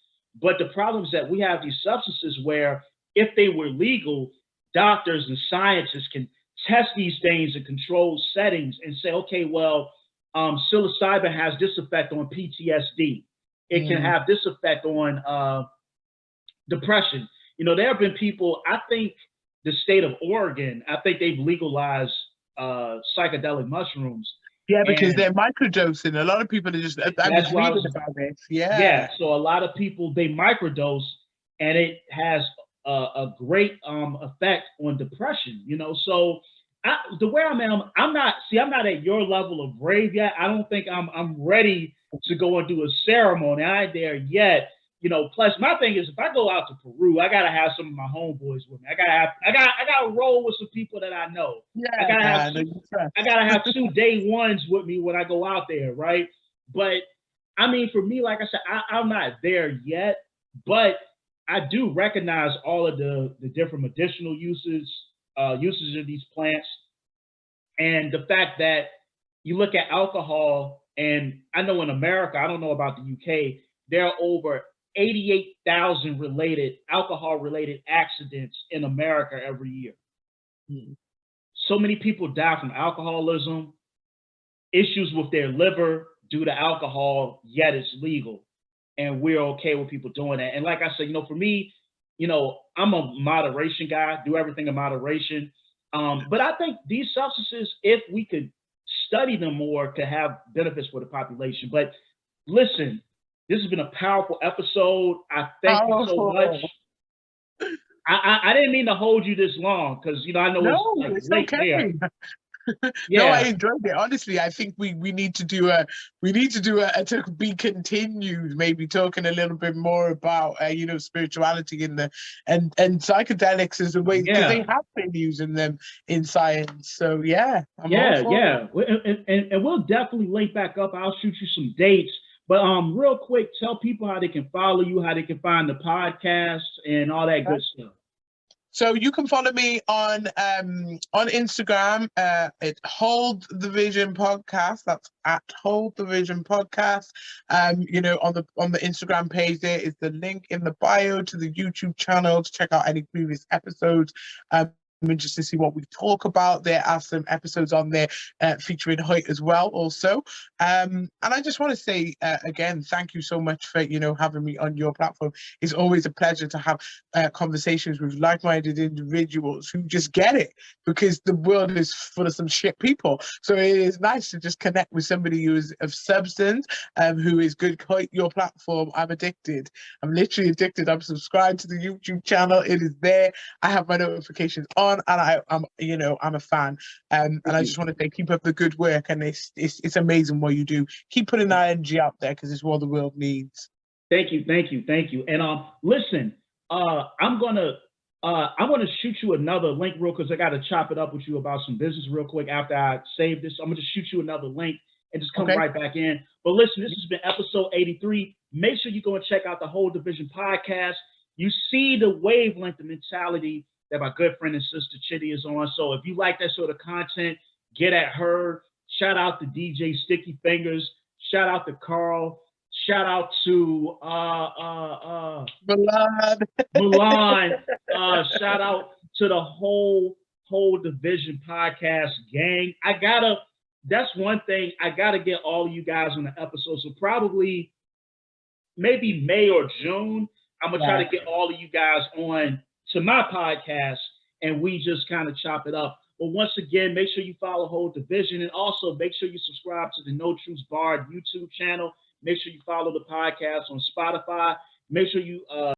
But the problem is that we have these substances where if they were legal, doctors and scientists can test these things in controlled settings and say, okay, well, psilocybin has this effect on PTSD. It can have this effect on depression. There have been people, I think the state of Oregon, I think they've legalized psychedelic mushrooms. Yeah, because they're microdosing. A lot of people are just, I was reading about this. Yeah, so a lot of people, they microdose, and it has a great effect on depression, So the way I'm at, I'm not at your level of brave yet. I don't think I'm ready to go and do a ceremony. I ain't there yet. Plus my thing is, if I go out to Peru, I gotta have some of my homeboys with me. I gotta roll with some people that I know. Yeah, I gotta have 2 day ones with me when I go out there, right? But I mean, for me, like I said, I'm not there yet, but I do recognize all of the different medicinal uses of these plants, and the fact that you look at alcohol, and I know in America, I don't know about the UK, there are over 88,000 alcohol-related accidents in America every year. So many people die from alcoholism, issues with their liver due to alcohol, yet it's legal. And we're okay with people doing that. And like I said, for me, I'm a moderation guy, do everything in moderation. But I think these substances, if we could study them more, could have benefits for the population. But listen, this has been a powerful episode. I thank you so much. I didn't mean to hold you this long because I know it's late there. No, I enjoyed it. Honestly, I think we need to do a to be continued, maybe talking a little bit more about spirituality and psychedelics as a way, because they have been using them in science. So I'm and we'll definitely link back up. I'll shoot you some dates. But real quick, tell people how they can follow you, how they can find the podcast and all that good stuff. So you can follow me on Instagram at Hold the Vision Podcast. That's at Hold the Vision Podcast. On the Instagram page there is the link in the bio to the YouTube channel to check out any previous episodes. just to see what we talk about. There are some episodes on there featuring Hoyt as well also. And I just want to say again, thank you so much for, you know, having me on your platform. It's always a pleasure to have conversations with like-minded individuals who just get it, because the world is full of some shit people. So it is nice to just connect with somebody who is of substance, who is good. Hoyt, your platform, I'm addicted. I'm literally addicted. I'm subscribed to the YouTube channel. It is there. I have my notifications on, and I'm, you know, I'm a fan. And I just want to say, keep up the good work, and it's amazing what you do. Keep putting that energy out there, because it's what the world needs. Thank you. And listen, I'm gonna shoot you another link real, because I gotta chop it up with you about some business real quick after I save this. I'm gonna shoot you another link and just come right back in. But listen, this has been episode 83. Make sure you go and check out the Whole Division podcast. You see the wavelength and mentality that my good friend and sister Chidi is on. So if you like that sort of content, get at her. Shout out to DJ Sticky Fingers. Shout out to Carl. Shout out to Milan. Shout out to the whole Division podcast gang. That's one thing, I gotta get all of you guys on the episode. So probably maybe May or June, I'm gonna try to get all of you guys on to my podcast, and we just kind of chop it up. But once again, make sure you follow Whole Division, and also make sure you subscribe to the No Truths Barred YouTube channel. Make sure you follow the podcast on Spotify. Make sure you